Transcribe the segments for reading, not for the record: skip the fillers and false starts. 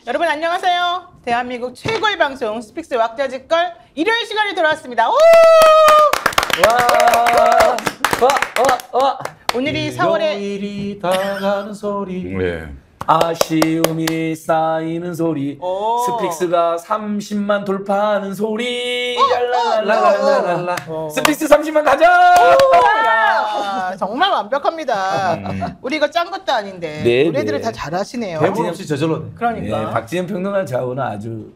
여러분 안녕하세요. 대한민국 최고의 방송 스픽스 왁자지껄 일요일 시간이 돌아왔습니다. 오! 와. 오늘이 4월에 일요일이 다가는 소리. 네. 아쉬움이 쌓이는 소리. 스픽스가 30만 돌파하는 소리. 랄랄랄랄랄라. 스픽스 30만 가자. 야, 정말 완벽합니다. 우리 이거 짠 것도 아닌데 네, 노래들을 네. 다 잘하시네요. 대본 없이 저절로. 그러니까. 네, 박지현 평론가 좌우는 아주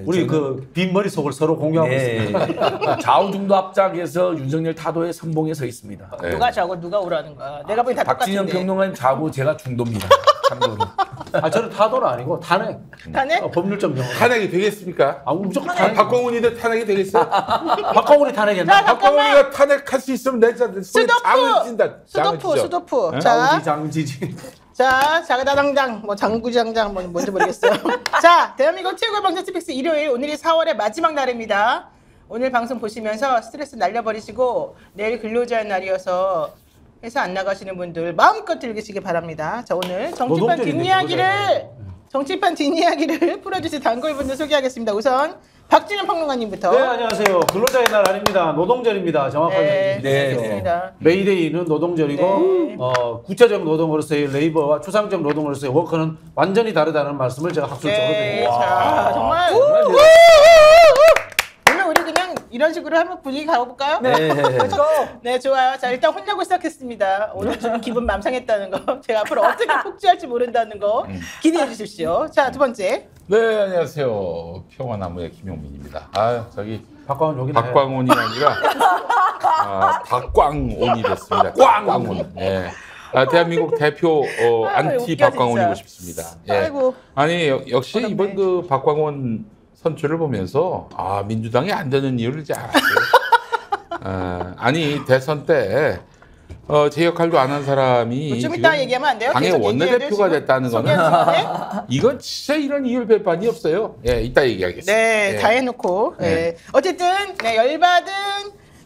우리 그 빈 머릿속을 서로 공유하고 있습니다. 좌우중도 합작에서 윤석열 타도의 선봉에 서 있습니다. 누가 저거 누가 오라는 거야. 내가 보기 다 박진영 똑같은데. 평론가님 좌우, 제가 중도입니다. 참고로. 아, 저는 타도는 아니고 탄핵. 탄핵? 법률적 용어. 탄핵이 되겠습니까? 아, 무조건 탄핵. 박광훈이도 탄핵이 되겠어요? 박광훈이 탄핵했나? 자, 박광훈이가 탄핵할 수 있으면 내 장을 찐다. 수도프. 자, 장지지. 자, 자가다당장, 뭐 장구장장, 뭔지 모르겠어요. 자, 대한민국 최고의 방송 스픽스 일요일, 오늘이 4월의 마지막 날입니다. 오늘 방송 보시면서 스트레스 날려버리시고 내일 근로자의 날이어서 회사 안 나가시는 분들 마음껏 즐기시기 바랍니다. 자, 오늘 정치판 뒷이야기를 풀어주실 단골분들 소개하겠습니다. 우선 박진영 평론가님부터. 네, 안녕하세요. 근로자의 날 아닙니다. 노동절입니다. 정확하게. 네, 좋습니다. 메이데이는 노동절이고 네. 구체적 노동으로서의 레이버와 추상적 노동으로서의 워크는 완전히 다르다는 말씀을 제가 학술적으로 네, 드립니다. 자, 정말 오늘 우리 그냥 이런 식으로 한번 분위기 가볼까요? 네, 좋아요. 자, 일단 혼나고 시작했습니다. 오늘 좀 기분 맘상했다는 거, 제가 앞으로 어떻게 폭주할지 모른다는 거 기대해 주십시오. 자, 두 번째. 네, 안녕하세요. 평화나무의 김용민입니다. 저기 박광훈 여기 박광훈이 아니라 박광온이 됐습니다. 꽝온. 네. 대한민국 대표 안티 웃겨, 박광온이고 진짜. 싶습니다. 예. 아이고. 아니 역시 어렵네. 이번 그 박광온 선출을 보면서 민주당이 안 되는 이유를 이제 알았어요. 아니 대선 때 제 역할도 안 한 사람이 좀 이따 얘기하면 안 돼요? 당의 계속 원내대표가 얘기해야 됐다는 거는 이건 진짜 이런 이율배반이 없어요. 예, 이따 얘기하겠습니다. 네, 예. 다 해놓고. 네. 어쨌든 네, 열받은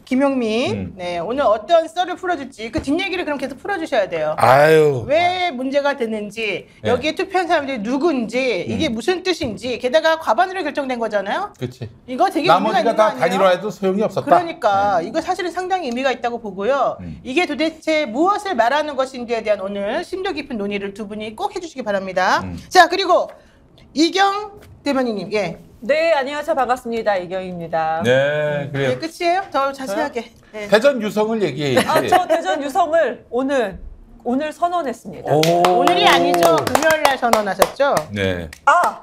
김용민. 네, 오늘 어떤 썰을 풀어줄지 그 뒷얘기를 그럼 계속 풀어주셔야 돼요. 아유. 왜 문제가 됐는지, 네. 여기에 투표한 사람들이 누군지, 이게 무슨 뜻인지, 게다가 과반으로 결정된 거잖아요. 그렇지. 이거 되게 의미가 나머지가 있는 거 다 아니에요? 단일화해도 소용이 없었다. 그러니까 이거 사실은 상당히 의미가 있다고 보고요. 이게 도대체 무엇을 말하는 것인지에 대한 오늘 심도 깊은 논의를 두 분이 꼭 해주시기 바랍니다. 자, 그리고 이경 대변인님, 예. 네, 안녕하세요. 반갑습니다. 이경입니다. 네, 그래요. 네, 끝이에요? 더 자세하게. 네. 대전 유성을 얘기해야지. 저 대전 유성을 오늘 선언했습니다. 오늘이 아니죠. 금요일날 선언하셨죠? 네.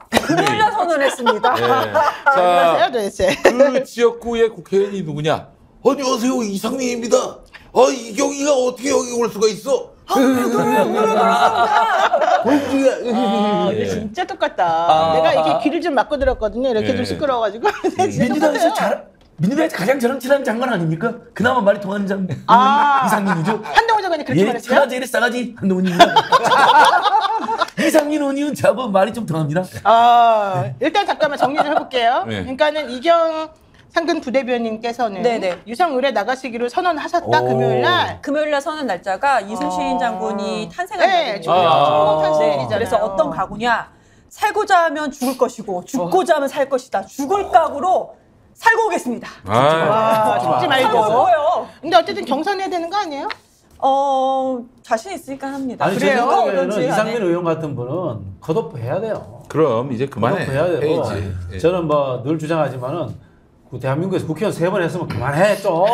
금요일날 선언했습니다. 네. 안녕하세요, 자, 도대체. 그 지역구의 국회의원이 누구냐? 안녕하세요, 이상민입니다. 이경이가 어떻게 여기 올 수가 있어? 근데 진짜 똑같다. 내가 이게 귀를 좀 막고 들었거든요. 이렇게 좀 시끄러워가지고. 민주당에서 가장 저랑 친한 장관 아닙니까? 그나마 말이 통하는 장관 이상민이죠. 한동훈 장관이 그렇게 말했어요? 천하제일의 싸가지 한동훈입니다. 이상민 의원은 저하고 말이 좀 통합니다. 일단 잠깐만 정리 좀 해볼게요. 네. 그러니까는 이경 상근 부대변인께서는 네네. 유성의뢰 나가시기로 선언하셨다. 금요일날. 금요일날 선언 날짜가 이순신 장군이 탄생한 네, 날이거든요. 중공 탄생일이잖아요. 그래서 어떤 각오냐? 살고자 하면 죽을 것이고 죽고자 하면 살 것이다. 죽을 각오로 살고 오겠습니다. 죽지 말고. 살고요. 근데 어쨌든 경선해야 되는 거 아니에요? 자신 있으니까 합니다. 아니, 제 그래요? 생각에는 그런지 이상민 간에. 의원 같은 분은 컷오프 해야 돼요. 그럼 이제 그만해. 컷오프 해야 되고. 해야지. 예. 저는 뭐 늘 주장하지만은 그 대한민국에서 국회의원 3번 했으면 그만해 좀.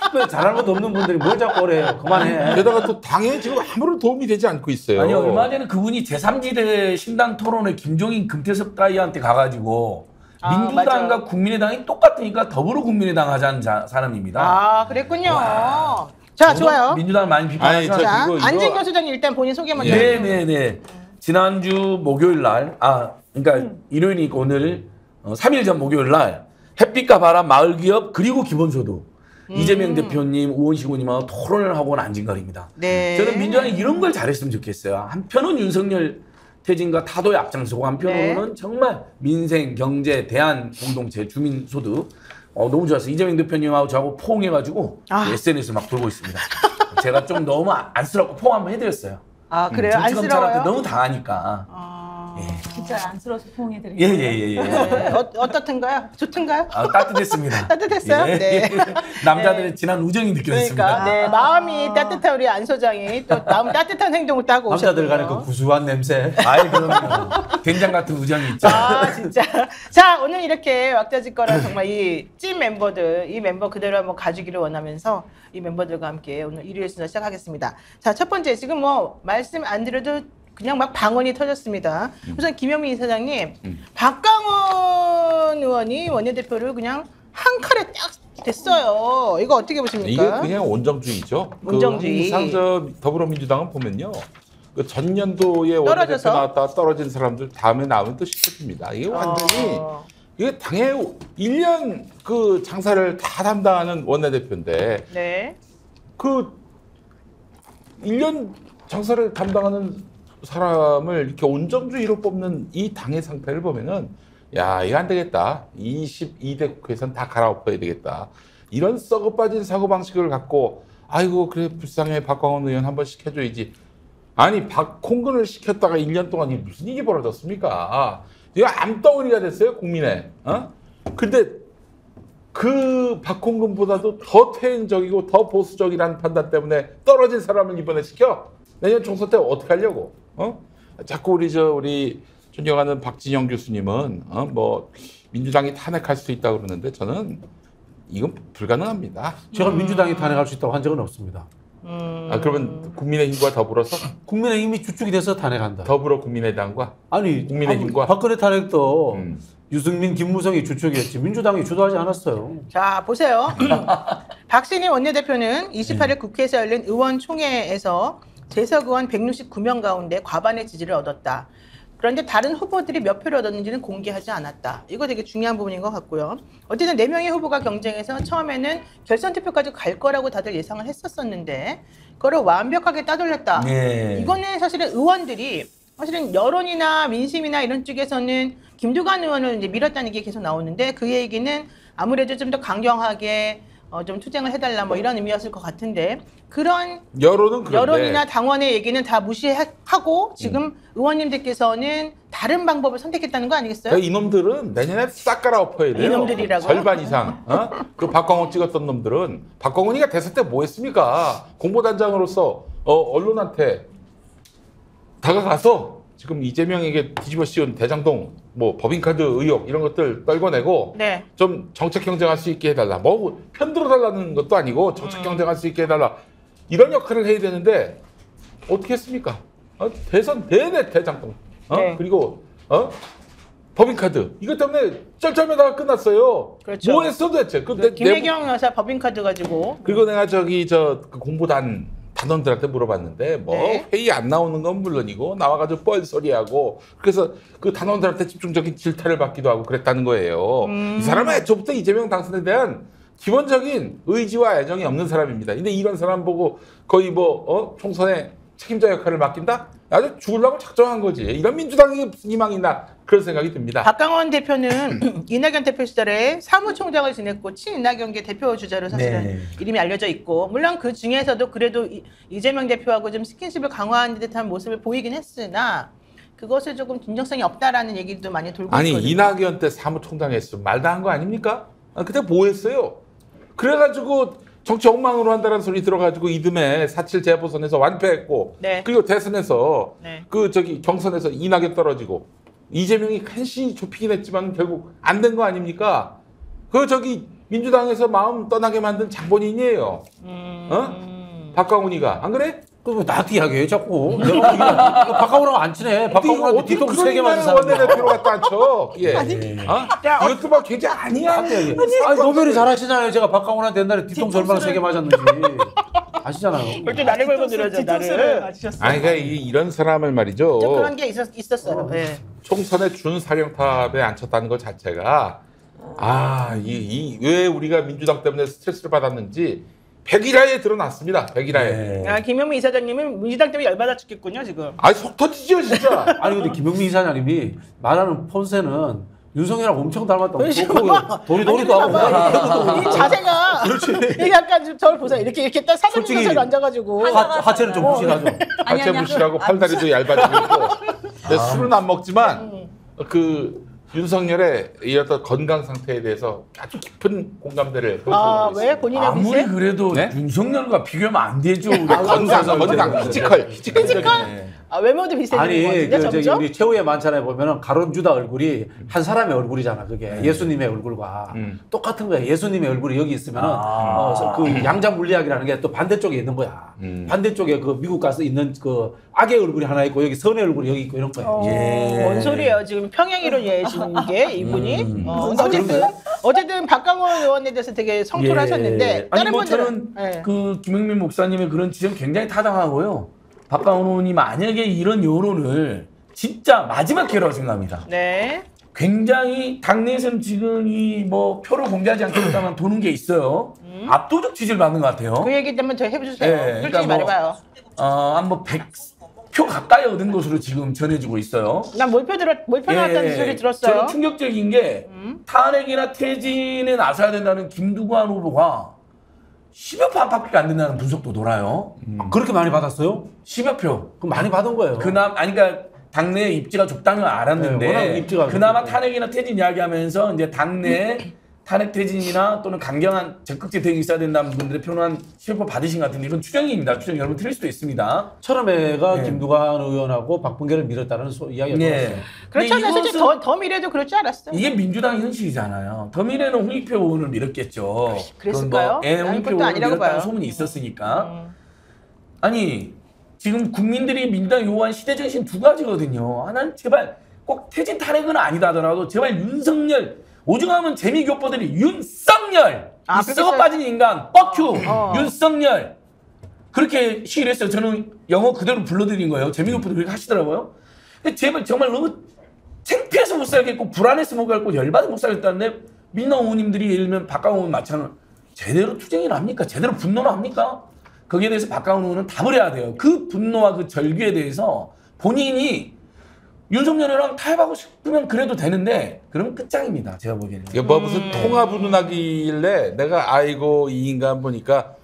특별히 잘할 것도 없는 분들이 뭘 자꾸 오래요. 그만해. 게다가 또 당에 지금 아무런 도움이 되지 않고 있어요. 아니 얼마 전에 그분이 제3지대 신당 토론에 김종인 금태섭 따위한테 가가지고 민주당과 맞아. 국민의당이 똑같으니까 더불어 국민의당 하자는 사람입니다. 그랬군요. 자, 좋아요. 민주당을 많이 아니, 비판하죠. 저 자, 이거- 안진경 소장님 일단 본인 소개 먼저. 네네네. 지난주 목요일 날, 그러니까 일요일이니까 오늘 3일 전 목요일 날 햇빛과 바람, 마을기업 그리고 기본소득 이재명 대표님, 우원식 의원님하고 토론을 하고 온 안진걸입니다. 네. 저는 민주당이 이런 걸 잘했으면 좋겠어요. 한편은 윤석열 퇴진과 타도에 앞장서고 한편으로는 정말 민생, 경제, 대한 공동체, 주민소득 너무 좋았어요. 이재명 대표님하고 저하고 포옹해가지고 SNS 막 돌고 있습니다. 제가 좀 너무 안쓰럽고 포옹 한번 해드렸어요. 그래요? 정치검찰한테 안쓰러워요? 너무 당하니까. 진짜 안쓰러워서 포옹해드릴게요. 예예예. 네. 어떻든가요? 좋든가요? 따뜻했습니다. 따뜻했어요? 예. 네. 남자들의 진한 우정이 느껴졌습니다. 그러니까 네, 마음이 따뜻한 우리 안 소장이 또 마음 따뜻한 행동을 또 하고 남자들 오셨네요. 간의 그 구수한 냄새. 아이 그럼요. 된장 같은 우정이 있죠. 아 진짜. 자 오늘 이렇게 왁자지 거랑 정말 이 찐 멤버들 이 멤버 그대로 한번 가주기를 원하면서 이 멤버들과 함께 오늘 일요일 순서 시작하겠습니다. 자 첫 번째 지금 뭐 말씀 안 드려도 그냥 막 방언이 터졌습니다. 우선 김영민 이사장님, 박강원 의원이 원내대표를 그냥 한 칼에 딱 됐어요. 이거 어떻게 이게 보십니까? 그냥 원정주의죠. 원정주의. 그 항상 저 더불어민주당은 보면요. 그 전년도에 원내대표 떨어져서? 나왔다가 떨어진 사람들 다음에 나오면 또 시켜줍니다. 이게 완전히 이게 당의 1년 그 장사를 다 담당하는 원내대표인데 네. 그 1년 장사를 담당하는 사람을 이렇게 온정주의로 뽑는 이 당의 상태를 보면은 야 이거 안 되겠다. 22대 국회에선 다 갈아엎어야 되겠다. 이런 썩어 빠진 사고방식을 갖고 아이고 그래 불쌍해 박광원 의원 한번 시켜줘야지. 아니 박홍근을 시켰다가 1년 동안 이게 무슨 일이 벌어졌습니까? 이거 암덩어리가 됐어요 국민의. 근데 그 박홍근보다도 더 퇴행적이고 더 보수적이라는 판단 때문에 떨어진 사람을 이번에 시켜? 내년 총선 때 어떻게 하려고? 자꾸 우리 존경하는 박진영 교수님은 뭐 민주당이 탄핵할 수 있다고 그러는데 저는 이건 불가능합니다. 제가 민주당이 탄핵할 수 있다고 한 적은 없습니다. 그러면 국민의힘과 더불어서 국민의힘이 주축이 돼서 탄핵한다. 더불어 국민의당과 아니 국민의힘과? 박근혜 탄핵도 음. 유승민, 김무성이 주축이었지 민주당이 주도하지 않았어요. 자 보세요. 박신희 원내대표는 28일 국회에서 열린 의원총회에서 재석 의원 169명 가운데 과반의 지지를 얻었다. 그런데 다른 후보들이 몇 표를 얻었는지는 공개하지 않았다. 이거 되게 중요한 부분인 것 같고요. 어쨌든 4명의 후보가 경쟁해서 처음에는 결선 투표까지 갈 거라고 다들 예상을 했었었는데 그거를 완벽하게 따돌렸다. 네. 이거는 사실은 의원들이 사실은 여론이나 민심이나 이런 쪽에서는 김두관 의원을 이제 밀었다는 게 계속 나오는데 그 얘기는 아무래도 좀 더 강경하게 좀 투쟁을 해달라 뭐 이런 의미였을 것 같은데 그런 여론은 그런데 여론이나 당원의 얘기는 다 무시하고 지금 의원님들께서는 다른 방법을 선택했다는 거 아니겠어요? 그러니까 이놈들은 내년에 싹 갈아엎어야 돼요. 이놈들이라고요? 절반 이상. 그 박광원 찍었던 놈들은 박광원이가 대선 때 뭐 했습니까? 공보단장으로서 언론한테 다가가서 지금 이재명에게 뒤집어 씌운 대장동 뭐 법인카드 의혹 이런 것들 떨궈내고 네. 좀 정책 경쟁할 수 있게 해달라. 뭐 편들어 달라는 것도 아니고 정책 경쟁할 수 있게 해달라. 이런 역할을 해야 되는데 어떻게 했습니까? 대선 내내 대장동. 네. 그리고 법인카드 이것 때문에 쩔쩔매다가 끝났어요. 그렇죠. 뭐 했어 도대체? 김혜경 여사 법인카드 가지고 그리고 내가 그 공보단 단원들한테 물어봤는데 뭐 네. 회의 안 나오는 건 물론이고 나와가지고 뻘소리하고 그래서 그 단원들한테 집중적인 질타를 받기도 하고 그랬다는 거예요. 이 사람은 애초부터 이재명 당선에 대한 기본적인 의지와 애정이 없는 사람입니다. 근데 이런 사람 보고 거의 뭐 총선에 책임자 역할을 맡긴다? 아주 죽으려고 작정한 거지. 이런 민주당이 무슨 희망이 있나 그런 생각이 듭니다. 박강원 대표는 이낙연 대표 시절에 사무총장을 지냈고 친이낙연계 대표 주자로 사실은 네. 이름이 알려져 있고 물론 그 중에서도 그래도 이재명 대표하고 좀 스킨십을 강화한 듯한 모습을 보이긴 했으나 그것을 조금 진정성이 없다라는 얘기도 많이 돌고 아니 있거든요. 이낙연 때 사무총장 했으면 말도 한 거 아닙니까? 그때 뭐 했어요? 그래가지고 정치 엉망으로 한다는 소리 들어가지고 이듬해 4.7 재보선에서 완패했고 네. 그리고 대선에서 네. 경선에서 이낙연 떨어지고 이재명이 간신히 좁히긴 했지만 결국 안 된 거 아닙니까? 민주당에서 마음 떠나게 만든 장본인이에요. 박광훈이가 안 그래? 그왜 나한테 이야기해 자꾸. 내가 박강원하고 안 친해. 박강원한테 뒤통수 3개 맞은 사람. 원내대표로 갖다 앉혀. 예. 이것도 막 굉장히 아니야. 아니 노벨이 잘하시잖아요. 제가 박강원한테 옛날에 뒤통수 얼마나 3개 맞았는지 아시잖아요. 그렇게 나를 걸고 들어줘 뒤통수를 나를. 맞으셨어요. 아니 그러니까 이런 사람을 말이죠. 좀 그런 게 있었어요. 네. 총선에 준사령탑에 앉혔다는 것 자체가 왜 우리가 민주당 때문에 스트레스를 받았는지 백일하에 드러났습니다. 백일하에. 네. 김영민 이사장님은 민주당 때문에 열받아 죽겠군요 지금. 속 터지죠 진짜. 아니 근데 김영민 이사장님이 말하는 폰세는 윤석열하고 엄청 닮았다. 그렇지. 도리도리도 하고. 봐봐. 이 자세가 이게 약간 좀 저를 보세요. 이렇게 딱 사장님 솔직히 자세로 앉아가지고 하체는 좀 부실하죠. 하체 부실하고 팔다리도 얇아지고 있고. 근데 술은 안 먹지만 그 윤석열의 이 어떤 건강 상태에 대해서 아주 깊은 공감대를 보여주고 왜 본인의 아무리 미세? 그래도 네? 윤석열과 비교하면 안 되죠. 우리 건강, 피지컬. 외모도 비슷해 아니 보이는 거 같은데 저기 점점? 우리 최후의 만찬에 보면은 가론 주다 얼굴이 한 사람의 얼굴이잖아. 그게 예수님의 얼굴과 똑같은 거야. 예수님의 얼굴이 여기 있으면은 그 양자 물리학이라는 게 또 반대쪽에 있는 거야. 반대쪽에 그 미국 가서 있는 그 악의 얼굴이 하나 있고 여기 선의 얼굴이 여기 있고 이런 거야. 뭔 소리예요? 지금 평행이론 예시는 게 이분이. 어쨌든 박강원 의원에 대해서 되게 성토하셨는데 아니 다른 뭐 분들은 저는 그 김영민 목사님의 그런 지적 굉장히 타당하고요. 박강원 의원이 만약에 이런 여론을 진짜 마지막 기회라고 생각합니다. 네. 굉장히 당내에서는 지금 이 뭐 표를 공개하지 않겠다만 도는 게 있어요. 압도적 지지를 받는 것 같아요. 그 얘기 한번 더 해주세요. 네, 솔직히 그러니까 뭐, 말해봐요. 한 뭐 100표 가까이 얻은 것으로 지금 전해지고 있어요. 난 몰표 나왔다는 소리 들었어요. 저는 충격적인 게 탄핵이나 퇴진에 나서야 된다는 김두관 후보가 10여 표 안팎밖에 안 된다는 분석도 돌아요. 그렇게 많이 받았어요? 10여 표. 그럼 많이 받은 거예요. 그러니까 당내 입지가 좁다는 걸 알았는데 네, 워낙 입지가 그나마 좁고. 탄핵이나 퇴진 이야기하면서 이제 당내 탄핵 퇴진이나 또는 강경한 적극적 대응이 있어야 된다는 분들의 표는 한 10표 받으신 것 같은데 이건 추정입니다. 추정 여러분 틀릴 수도 있습니다. 처음에가 네. 김두관 의원하고 박범계를 밀었다는 이야기가 들었어요. 그렇잖아요. 솔직히 더 미래도 그럴 줄 알았어요. 이게 민주당 현실이잖아요. 더 미래는 홍익표 의원을 밀었겠죠. 그랬을까요? 그건 뭐, 나는 홍익표 그것도 의원을 아니라고 밀었다는 봐요. 소문이 있었으니까. 아니 지금 국민들이 민주당 요구한 시대정신 두 가지거든요. 하나는 제발 꼭 퇴진 탄핵은 아니다 하더라도 제발 윤석열 오죽하면 재미교포들이 윤석열 이 썩어 빠진 인간 뻑큐 윤석열 그렇게 시위를 했어요. 저는 영어 그대로 불러드린 거예요. 재미교포들 그렇게 하시더라고요. 근데 제발 정말 너무 창피해서 못 살겠고 불안해서 못 살겠고 열받아서 못 살겠다는데 민주당 의원님들이 예를 들면 박강원 의원 마찬가지로 제대로 투쟁을 합니까? 제대로 분노를 합니까? 거기에 대해서 박강원 의원은 답을 해야 돼요. 그 분노와 그 절규에 대해서 본인이 윤석열이랑 타협하고 싶으면 그래도 되는데 그러면 끝장입니다. 제가 보기에는. 이게 뭐 무슨 통합 운운하길래 내가 아이고 이 인간 보니까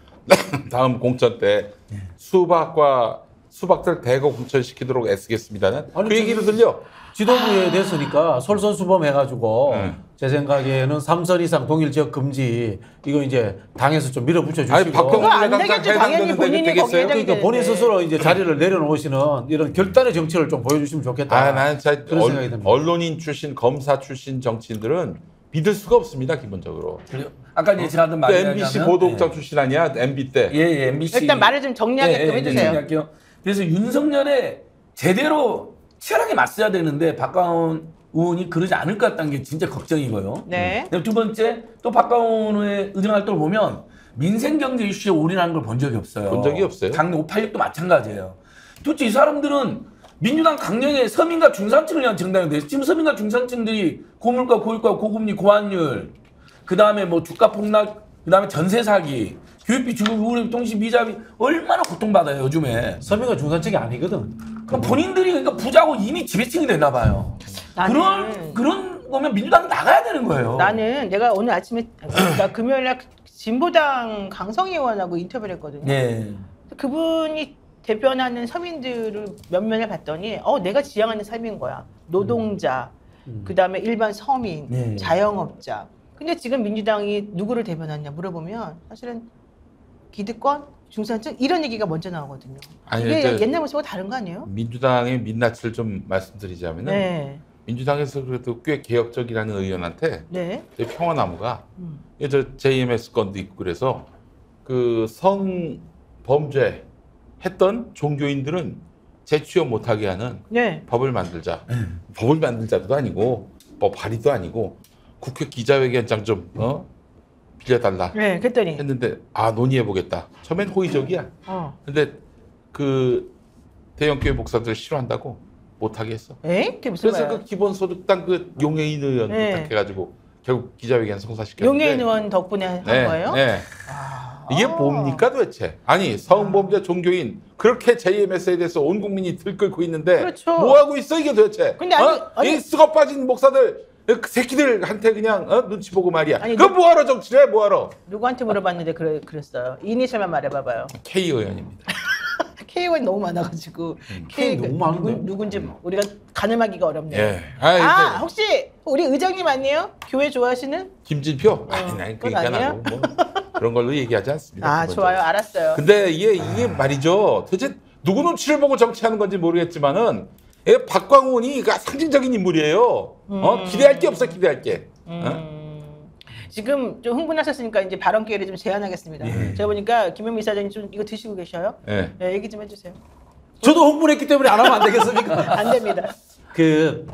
다음 공천 때 수박들 대거 공천시키도록 애쓰겠습니다는 아니, 그 얘기를 들려. 지도부에 됐으니까 솔선수범해가지고 제 생각에는 3선 이상 동일 지역 금지 이거 이제 당에서 좀 밀어붙여 주시고. 아니 박병호 그거 안 당장 되겠죠. 당연히 해당되는데 본인이 되겠어요? 거기에 그러니까 본인 되는데. 스스로 이제 자리를 내려놓으시는 이런 결단의 정치를 좀 보여주시면 좋겠다. 나는 진짜 그런 생각이 듭니다. 언론인 출신, 검사 출신 정치인들은 믿을 수가 없습니다 기본적으로. 그래요? 아까 이제 제가 하던 말이 MBC 보도국장 출신 아니야? MB 때. 예, MBC. 일단 말을 좀 정리하게끔 해주세요. 정리할게요. 그래서 윤석열에 제대로 치열하게 맞서야 되는데 박강원 의원이 그러지 않을 것 같다는 게 진짜 걱정이고요. 네. 그리고 두 번째 또 박강원 의원의 의정 활동을 보면 민생 경제 이슈에 올인하는 걸 본 적이 없어요. 본 적이 없어요. 작년 586도 마찬가지예요. 도대체 이 사람들은 민주당 강령에 서민과 중산층을 위한 정당인데 지금 서민과 중산층들이 고물가, 고유가, 고금리, 고환율 그 다음에 뭐 주가 폭락, 그 다음에 전세 사기, 교육비, 주거비, 우리 통신 비자비 얼마나 고통받아요 요즘에. 서민과 중산층이 아니거든. 그럼 본인들이 그러니까 부자고 이미 지배층이 됐나 봐요. 그런 거면 민주당 나가야 되는 거예요. 나는 내가 오늘 아침에 그러니까 금요일날 진보당 강성희 의원하고 인터뷰를 했거든요. 네. 그분이 대변하는 서민들을 몇 면을 봤더니 내가 지향하는 삶인 거야. 노동자, 그다음에 일반 서민, 네. 자영업자. 근데 지금 민주당이 누구를 대변하냐 물어보면 사실은 기득권, 중산층 이런 얘기가 먼저 나오거든요. 아니, 이게 옛날 모습과 다른 거 아니에요? 민주당의 민낯을 좀 말씀드리자면은 네. 민주당에서 그래도 꽤 개혁적이라는 의원한테 네. 평화나무가 저 JMS 건도 있고 그래서 그 성범죄 했던 종교인들은 재취업 못하게 하는 네. 법을 만들자. 법을 만들자도 아니고 법 발의도 아니고 국회 기자회견장 좀 빌려달라 네. 그랬더니 했는데 논의해보겠다. 처음엔 호의적이야. 근데 그 대형교회 목사들 싫어한다고 못하게 했어. 그게 무슨 그래서 말이야? 그 기본소득당 그 용해인 의원 네. 부탁해가지고 결국 기자회견 성사시켰는데 용해인 의원 덕분에 한 거예요? 네. 이게 뭡니까 도대체? 아니 성범죄 종교인 그렇게 JMS에 대해서 온 국민이 들끓고 있는데 그렇죠. 뭐 하고 있어 이게 도대체? 근데 이 이 썩어 빠진 목사들 그 새끼들한테 그냥 눈치 보고 말이야. 아니, 그거 뭐하러 정치를 해? 뭐하러? 누구한테 물어봤는데 그랬어요. 이니셜만 말해봐봐요. K 의원입니다. K1 너무 많아가지고 K 너무 많은데? 누군지 우리가 가늠하기가 어렵네요. 예. 아 혹시 우리 의장님 아니에요? 교회 좋아하시는? 김진표? 아니, 난 그건 그러니까 아니에요? 나도 뭐 그런 걸로 얘기하지 않습니다. 아 기본적으로. 좋아요, 알았어요. 근데 이게 말이죠. 도대체 누구 눈치를 보고 정치하는 건지 모르겠지만은 박광훈이 상징적인 인물이에요. 기대할 게 없어, 기대할 게. 지금 좀 흥분하셨으니까 이제 발언 기회를 좀 제한하겠습니다. 제가 보니까 김현미 이사장님 좀 이거 드시고 계셔요? 예. 네, 얘기 좀 해주세요. 저도 흥분했기 때문에 안 하면 안 되겠습니까? 안 됩니다. 그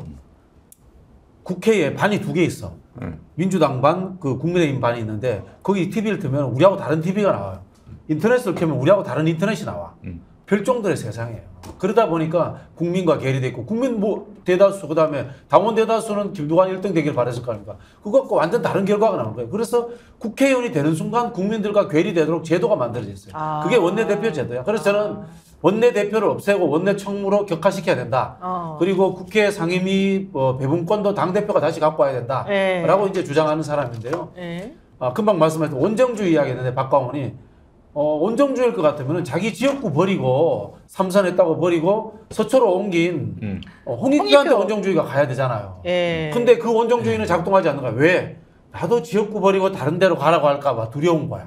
국회에 반이 2개 있어. 민주당 반, 그 국민의힘 반이 있는데 거기 TV를 틀면 우리하고 다른 TV가 나와요. 인터넷을 켜면 우리하고 다른 인터넷이 나와. 별종들의 세상이에요. 그러다 보니까 국민과 괴리돼 있고 국민 뭐 대다수 그다음에 당원 대다수는 김두관 1등 되길 바랬을 거 아닙니까? 그것과 완전 다른 결과가 나온 거예요. 그래서 국회의원이 되는 순간 국민들과 괴리되도록 제도가 만들어졌어요. 그게 원내대표 제도야. 그래서 저는 원내대표를 없애고 원내총무로 격화시켜야 된다. 그리고 국회 상임위 배분권도 당대표가 다시 갖고 와야 된다. 라고 이제 주장하는 사람인데요. 금방 말씀하신 원정주의 이야기했는데 박광훈이 원정주의일 것 같으면 자기 지역구 버리고 삼선했다고 버리고 서초로 옮긴 홍익표한테 홍익표. 원정주의가 가야 되잖아요. 예. 근데 그 원정주의는 작동하지 않는 거야. 왜? 나도 지역구 버리고 다른 데로 가라고 할까 봐 두려운 거야.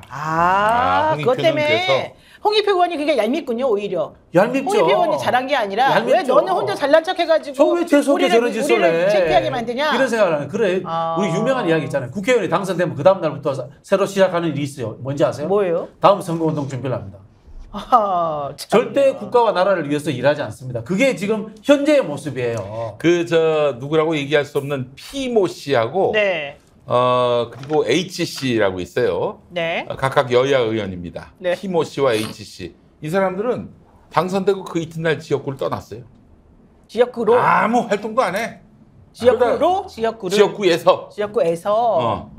그것 홍익표는 때문에 그래서? 홍익표 의원이 그게 얄밉군요, 오히려. 얄밉죠. 홍익표 의원이 잘한 게 아니라 왜 얄밉죠. 너는 혼자 잘난 척 해가지고 저왜 재수없게 저런 짓을 우리를 해? 창피하게 만드냐? 이런 생각을 하는. 그래. 아. 우리 유명한 이야기 있잖아요. 국회의원이 당선되면 그 다음 날부터 새로 시작하는 일이 있어요. 뭔지 아세요? 뭐예요? 다음 선거운동 준비를 합니다. 참. 절대 국가와 나라를 위해서 일하지 않습니다. 그게 지금 현재의 모습이에요. 누구라고 얘기할 수 없는 피모 씨하고 네. 그리고 HC라고 있어요. 네. 각각 여야 의원입니다. 네. 피모 씨와 HC. 이 사람들은 당선되고 그 이튿날 지역구를 떠났어요. 지역구로 아무 활동도 안 해. 지역구에서. 지역구에서.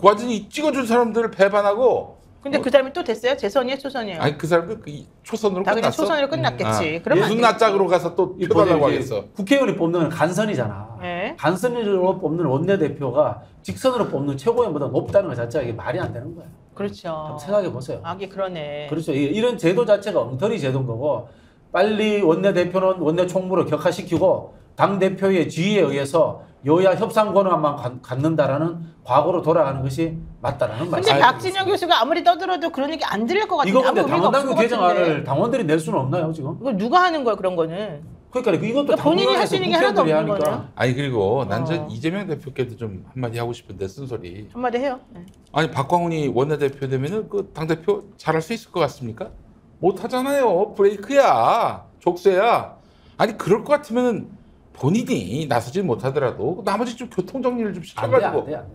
완전히 찍어준 사람들을 배반하고. 근데 그 사람이 또 됐어요? 재선이에요, 초선이에요? 아니 그 사람들 초선으로 다 그냥 끝났어. 초선으로 끝났겠지. 그러면 안 무슨 되겠지. 낯짝으로 가서 또 표달라고 하겠어. 국회의원이 뽑는 건 간선이잖아. 네. 간선으로 뽑는 원내대표가 직선으로 뽑는 최고위원보다 높다는 것 자체가 이게 말이 안 되는 거예요. 그렇죠. 한번 생각해 보세요. 이게 그러네. 그렇죠. 이런 제도 자체가 엉터리 제도인 거고 빨리 원내대표는 원내총무로 격화시키고 당대표의 지위에 의해서 여야 협상 권한만 갖는다라는 과거로 돌아가는 것이 맞다라는 근데 말이에요. 박진영 교수가 아무리 떠들어도 그런 얘기 안 들릴 것 같은데. 이거 근데 아무 의미가 없을 당원당규 것 개정안을 같은데. 당원들이 낼 수는 없나요 지금? 이거 누가 하는 거야 그런 거는? 그러니까 이것도 본인이 할 수 있는 게 하나도 없는 국회의원들이 거네요. 아니 그리고 난 저 이재명 대표께도 좀 한마디 하고 싶은데 쓴소리. 한마디 해요. 네. 아니 박광훈이 원내대표 되면은 그 당대표 잘할 수 있을 것 같습니까? 못 하잖아요. 브레이크야. 족쇄야. 아니 그럴 것 같으면은 본인이 나서지 못하더라도 나머지 좀 교통 정리를 좀 안 돼, 안 시켜가지고. 돼, 안 돼.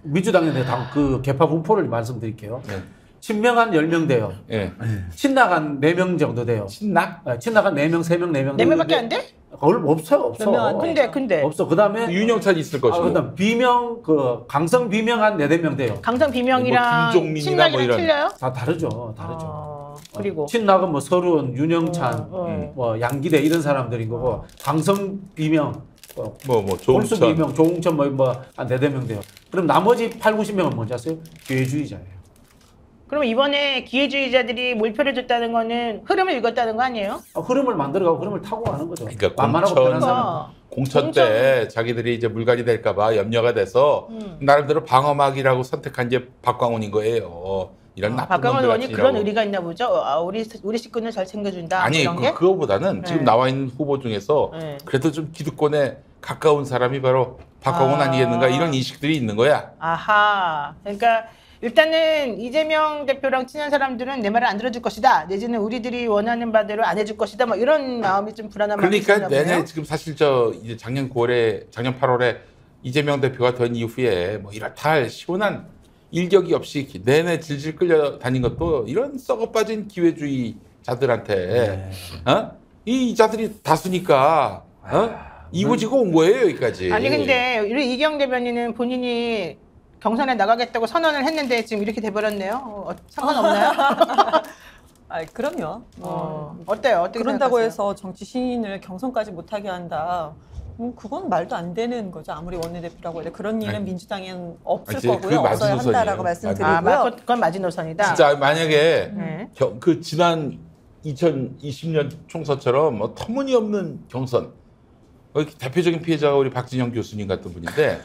민주당에 대해 그 개파 분포를 말씀드릴게요. 네. 친명한 10명 돼요. 예. 친낙한 4명 정도 돼요. 신낙? 친낙한 4명, 3명, 4명. 네 명밖에 안 돼? 없어요. 몇 명 안 돼? 근데 없어. 그다음에 윤영찬 있을 것이고. 그다음 비명 강성 비명한 4명 돼요. 강성 비명이랑 뭐 김종민이나 친낙이랑 뭐 이런. 틀려요? 다 다르죠. 그리고 친낙은 뭐 서른, 윤영찬, 어. 뭐 양기대 이런 사람들인 거고 강성 비명, 조홍천. 홀수 비명, 조홍천 뭐한 4명 돼요. 그럼 나머지 8, 90명은 뭔지 아세요? 기회주의자예요. 그럼 이번에 기회주의자들이 몰표를 줬다는 거는 흐름을 읽었다는 거 아니에요? 흐름을 만들어가고 흐름을 타고 가는 거죠. 그러니까 만만하고 공천. 편한 사람. 공천 때 자기들이 이제 물갈이 될까봐 염려가 돼서 나름대로 방어막이라고 선택한 게 박광훈인 거예요. 이런 나쁜 박광훈 놈들 의원이 같이 그런 일하고. 의리가 있나 보죠. 우리 식구는 잘 챙겨준다. 아니 그런 게? 그거보다는 지금 네. 나와 있는 후보 중에서 네. 그래도 좀 기득권에 가까운 사람이 바로 박광훈 아니겠는가 이런 인식들이 있는 거야. 아하. 그러니까 일단은 이재명 대표랑 친한 사람들은 내 말을 안 들어줄 것이다. 내지는 우리들이 원하는 바대로 안 해줄 것이다. 뭐 이런 마음이 좀 불안한 마음이 그러니까 있나 보네요. 내내 지금 사실 이제 작년 8월에 이재명 대표가 된 이후에 뭐 이렇다 할 시원한 일격이 없이 내내 질질 끌려 다닌 것도 이런 썩어 빠진 기회주의자들한테 이 자들이 다수니까 이고지고 온 거예요 여기까지. 아니 근데 우리 이경 대변인은 본인이 경선에 나가겠다고 선언을 했는데 지금 이렇게 돼버렸네요. 상관없나요? 그럼요. 어때요? 어떻게 그런다고 생각하세요? 해서 정치 신인을 경선까지 못하게 한다. 그건 말도 안 되는 거죠. 아무리 원내대표라고 해도 그런 일은 아니. 민주당에는 없을 이제 거고요. 그게 없어야 마지노선이에요. 한다라고 말씀드리고요. 그건 마지노선이다. 진짜 만약에 네. 그 지난 2020년 총선처럼 뭐 터무니없는 경선, 대표적인 피해자가 우리 박진영 교수님 같은 분인데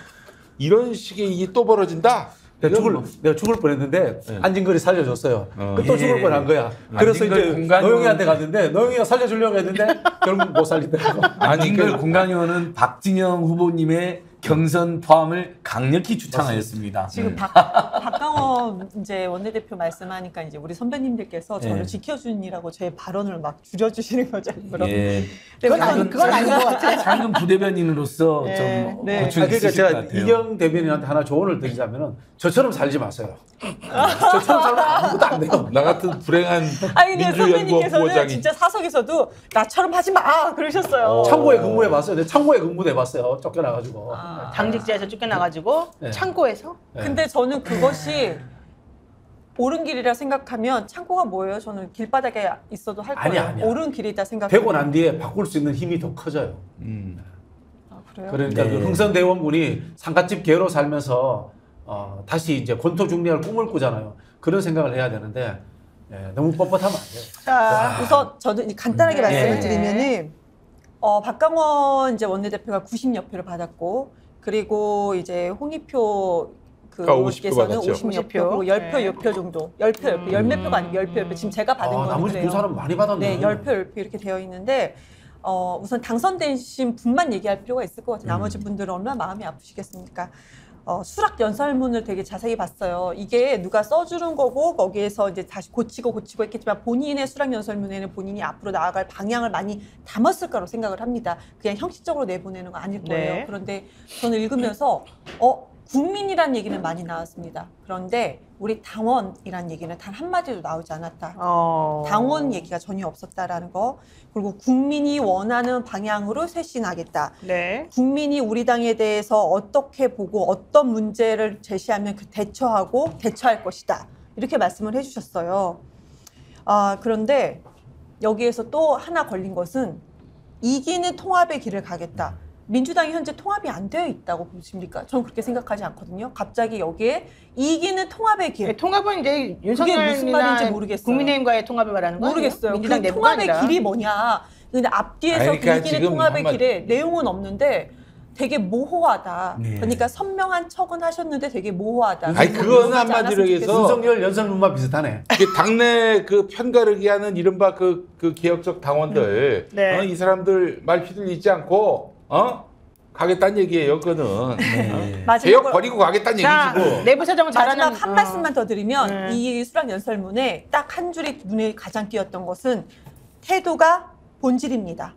이런 식의 일이 또 벌어진다. 내가 죽을 뻔했는데 안진걸이 살려줬어요. 또 죽을 뻔한 거야. 그래서 안진걸 이제 공간이- 노영희한테 갔는데 노영희가 살려주려고 했는데 결국 못 살리더라고. 안진걸 공간의원은 박진영 후보님의 경선 포함을 강력히 주창하였습니다. 지금 박강원 이제 원내대표 말씀하니까 이제 우리 선배님들께서 저를 예. 지켜준이라고 제 발언을 막 줄여주시는 거죠. 그럼 예. 그건 아닌 것 같아요. 상금 부대변인으로서 네. 좀 네. 고충이 그러니까 있으실 제가 것 같아요. 이경 대변인한테 하나 조언을 드리자면은 저처럼 살지 마세요. 저처럼 살면 아무것도 안 돼요. 나 같은 불행한 아니 근데 민주연구원 선배님께서는 부원장이 진짜 사석에서도 나처럼 하지 마 그러셨어요. 창고에 근무해 봤어요. 내가 창고에 근무해 봤어요. 쫓겨나가지고. 당직자에서 쫓겨나가지고 네. 창고에서 네. 근데 저는 그것이 옳은 길이라 생각하면 창고가 뭐예요? 저는 길바닥에 있어도 할 거예요. 아니야. 옳은 길이다 생각해요. 되고 난 뒤에 바꿀 수 있는 힘이 더 커져요. 아, 그래요? 그러니까 네. 그 흥선대원군이 상갓집 개로 살면서 다시 이제 권토중리할 꿈을 꾸잖아요. 그런 생각을 해야 되는데 너무 뻣뻣하면 안 돼요. 자 우선 저도 이제 간단하게 네. 말씀을 드리면은 박강원 이제 원내대표가 90여 표를 받았고 그리고 이제 홍익표 그 그러니까 50표 의원께서는 받았죠. 50여 50표. 표, 그리고 10표, 네. 10표 정도. 10표, 10표. 10몇 표가 아니고 10표, 10표. 지금 제가 받은 거는 나머지 그래요. 두 사람 많이 받았네. 네, 10표, 10표 이렇게 되어 있는데 우선 당선되신 분만 얘기할 필요가 있을 것 같아요. 나머지 분들은 얼마나 마음이 아프시겠습니까? 수락 연설문을 되게 자세히 봤어요. 이게 누가 써주는 거고 거기에서 이제 다시 고치고 했겠지만 본인의 수락 연설문에는 본인이 앞으로 나아갈 방향을 많이 담았을 거라고 생각을 합니다. 그냥 형식적으로 내보내는 거 아닐 거예요. 네. 그런데 저는 읽으면서 국민이란 얘기는 많이 나왔습니다. 그런데 우리 당원이란 얘기는 단 한마디도 나오지 않았다. 당원 얘기가 전혀 없었다라는 거. 그리고 국민이 원하는 방향으로 쇄신하겠다. 네. 국민이 우리 당에 대해서 어떻게 보고 어떤 문제를 제시하면 그 대처하고 대처할 것이다. 이렇게 말씀을 해주셨어요. 그런데 여기에서 또 하나 걸린 것은 이기는 통합의 길을 가겠다. 민주당이 현재 통합이 안 되어 있다고 보십니까? 저는 그렇게 생각하지 않거든요. 갑자기 여기에 이기는 통합의 길. 네, 통합은 이제 그게 무슨 말인지 윤석열이나 모르겠어요. 국민의힘과의 통합을 말하는 거예요? 모르겠어요. 민주당 그 내부가 통합의 아니라. 길이 뭐냐. 근데 앞뒤에서 아니, 그러니까 이기는 지금 통합의 한마디- 길에 내용은 없는데 되게 모호하다. 네. 그러니까 선명한 척은 하셨는데 되게 모호하다. 아니, 그래서 그거는 모호하지 한마디로 않았으면 해서 좋겠어요. 윤석열 연설문만 비슷하네. 이게 당내 그 편가르기 하는 이른바 그 개혁적 당원들 네. 이 사람들 말 휘둘리지 않고 가겠다는 얘기예요. 그거는 개혁 마지막으로 버리고 가겠다는 자, 얘기지고. 내부 사정을 잘하는 마지막 한 말씀만 더 드리면 네. 이 수락 연설문에 딱 한 줄이 눈에 가장 띄었던 것은 태도가 본질입니다.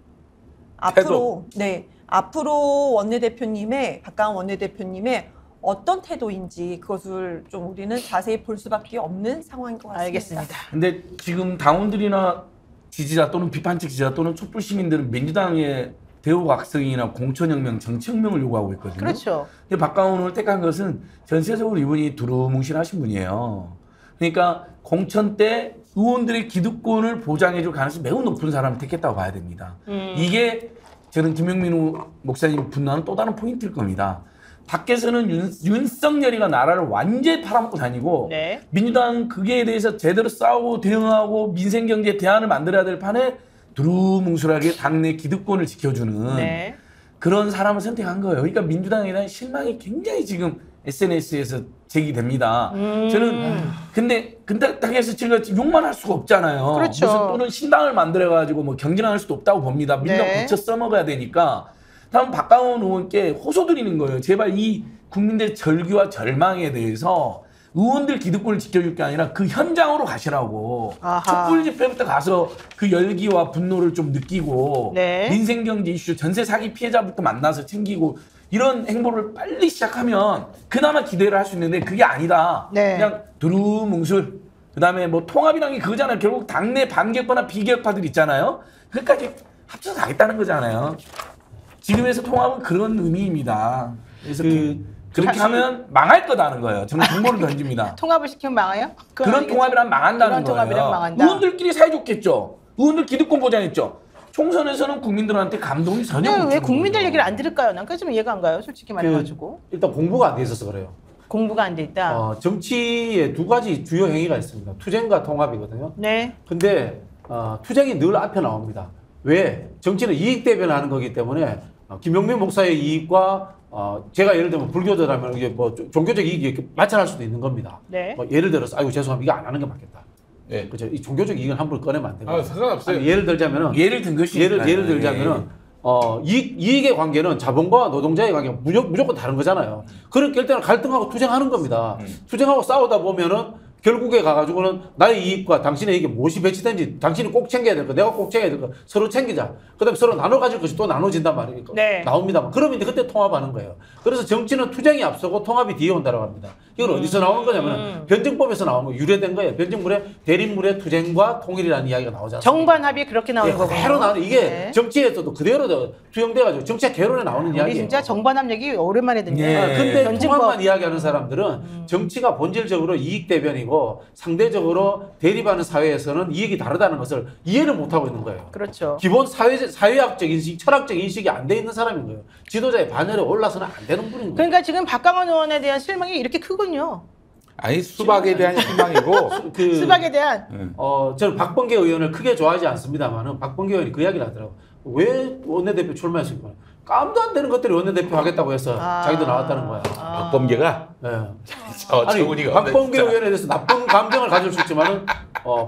앞으로 원내대표님의 박강원 원내대표님의 어떤 태도인지 그것을 좀 우리는 자세히 볼 수밖에 없는 상황인 것 같습니다. 알겠습니다. 근데 지금 당원들이나 지지자 또는 비판적 지지자 또는 촛불 시민들은 민주당의 대우각성이나 공천혁명, 정치혁명을 요구하고 있거든요. 그렇죠. 근데 박강원을 택한 것은 전체적으로 이분이 두루뭉실하신 분이에요. 그러니까 공천 때 의원들의 기득권을 보장해줄 가능성이 매우 높은 사람을 택했다고 봐야 됩니다. 이게 저는 김영민 목사님 분노하는 또 다른 포인트일 겁니다. 밖에서는 윤석열이가 나라를 완전히 팔아먹고 다니고 네. 민주당 그게 대해서 제대로 싸우고 대응하고 민생경제 대안을 만들어야 될 판에 두루뭉술하게 당내 기득권을 지켜주는 네. 그런 사람을 선택한 거예요. 그러니까 민주당에 대한 실망이 굉장히 지금 SNS에서 제기됩니다. 저는 근데 당에서 제가 욕만 할 수가 없잖아요. 그렇죠. 무슨 또는 신당을 만들어가지고 뭐 경쟁할 수도 없다고 봅니다. 민주당 네. 고쳐 써먹어야 되니까. 다음 박강원 의원께 호소드리는 거예요. 제발 이 국민들의 절규와 절망에 대해서 의원들 기득권을 지켜줄 게 아니라 그 현장으로 가시라고. 아하. 촛불 집회부터 가서 그 열기와 분노를 좀 느끼고 네. 민생경제 이슈, 전세 사기 피해자부터 만나서 챙기고 이런 행보를 빨리 시작하면 그나마 기대를 할 수 있는데 그게 아니다. 네. 그냥 두루뭉술. 그다음에 뭐 통합이라는 게 그거잖아요. 결국 당내 반개파나 비개파들 있잖아요. 그까지 합쳐서 가겠다는 거잖아요. 지금에서 통합은 그런 의미입니다. 그래서 그렇게 하면 망할 거다는 거예요. 저는 정보를 던집니다. 통합을 시키면 망해요? 그건 그런 아니겠죠. 통합이란 망한다는 그런 통합이란 거예요. 망한다. 의원들끼리 사이좋겠죠. 의원들 기득권 보장했죠. 총선에서는 국민들한테 감동이 전혀 근데 못 왜 주는 국민들 거죠. 얘기를 안 들을까요? 난 좀 이해가 안 가요. 솔직히 말해가지고. 일단 공부가 안 돼 있어서 그래요. 공부가 안 돼 있다. 정치에 두 가지 주요 행위가 있습니다. 투쟁과 통합이거든요. 네. 근데 투쟁이 늘 앞에 나옵니다. 왜? 정치는 이익 대변하는 거기 때문에 김용민 목사의 이익과 제가 예를 들면 불교도라면 이게 뭐 종교적 이익이 이렇게 마찰할 수도 있는 겁니다. 네. 뭐 예를 들어서 아이고 죄송합니다. 이거 안 하는 게 맞겠다. 예. 그죠? 이 종교적 이익은 함부로 꺼내면 안 되고. 상관없어요. 아니, 예를 들자면은 예를 든 것이 예를 들자면은 이익의 관계는 자본과 노동자의 관계가 무조건 다른 거잖아요. 그렇게 일단은 갈등하고 투쟁하는 겁니다. 투쟁하고 싸우다 보면은 결국에 가가지고는 나의 이익과 당신의 이익이 무엇이 배치된지 당신이 꼭 챙겨야 될 거, 내가 꼭 챙겨야 될 거 서로 챙기자. 그다음에 서로 나눠 가질 것이 또 나눠진단 말이니까 네. 나옵니다만. 그러면 이제 그때 통합하는 거예요. 그래서 정치는 투쟁이 앞서고 통합이 뒤에 온다고 합니다. 이건 어디서 나오는 거냐면 변증법에서 나온 거 유래된 거예요. 변증물에 대립물의 투쟁과 통일이라는 이야기가 나오지 않습니까? 정반합이 그렇게 나오는 거군요. 그대로 나오는 이게 네. 정치에서도 그대로 투영돼가지고 정치학 개론에 나오는 우리 이야기예요. 진짜 정반합 얘기 오랜만에 듣네요. 예. 근데 변증법. 통합만 이야기하는 사람들은 정치가 본질적으로 이익 대변이고 상대적으로 대립하는 사회에서는 이익이 다르다는 것을 이해를 못하고 있는 거예요. 그렇죠. 기본 사회학적 인식, 철학적 인식이 안 돼 있는 사람인 거예요. 지도자의 반열에 올라서는 안 되는 분인 거예요. 그러니까 지금 박강원 의원에 대한 실망이 이렇게 크군요. 아니 수박에 대한 희망이고 수박에 대한. 저는 박범계 의원을 크게 좋아하지 않습니다만은 박범계 의원이 그 이야기를 하더라고요. 왜 원내대표 출마했을까? 깜도 안 되는 것들이 원내대표 하겠다고 해서 자기도 나왔다는 거야. 박범계가 네. 저 정훈이가 박범계 의원에 대해서 나쁜 감정을 가질 수 있지만은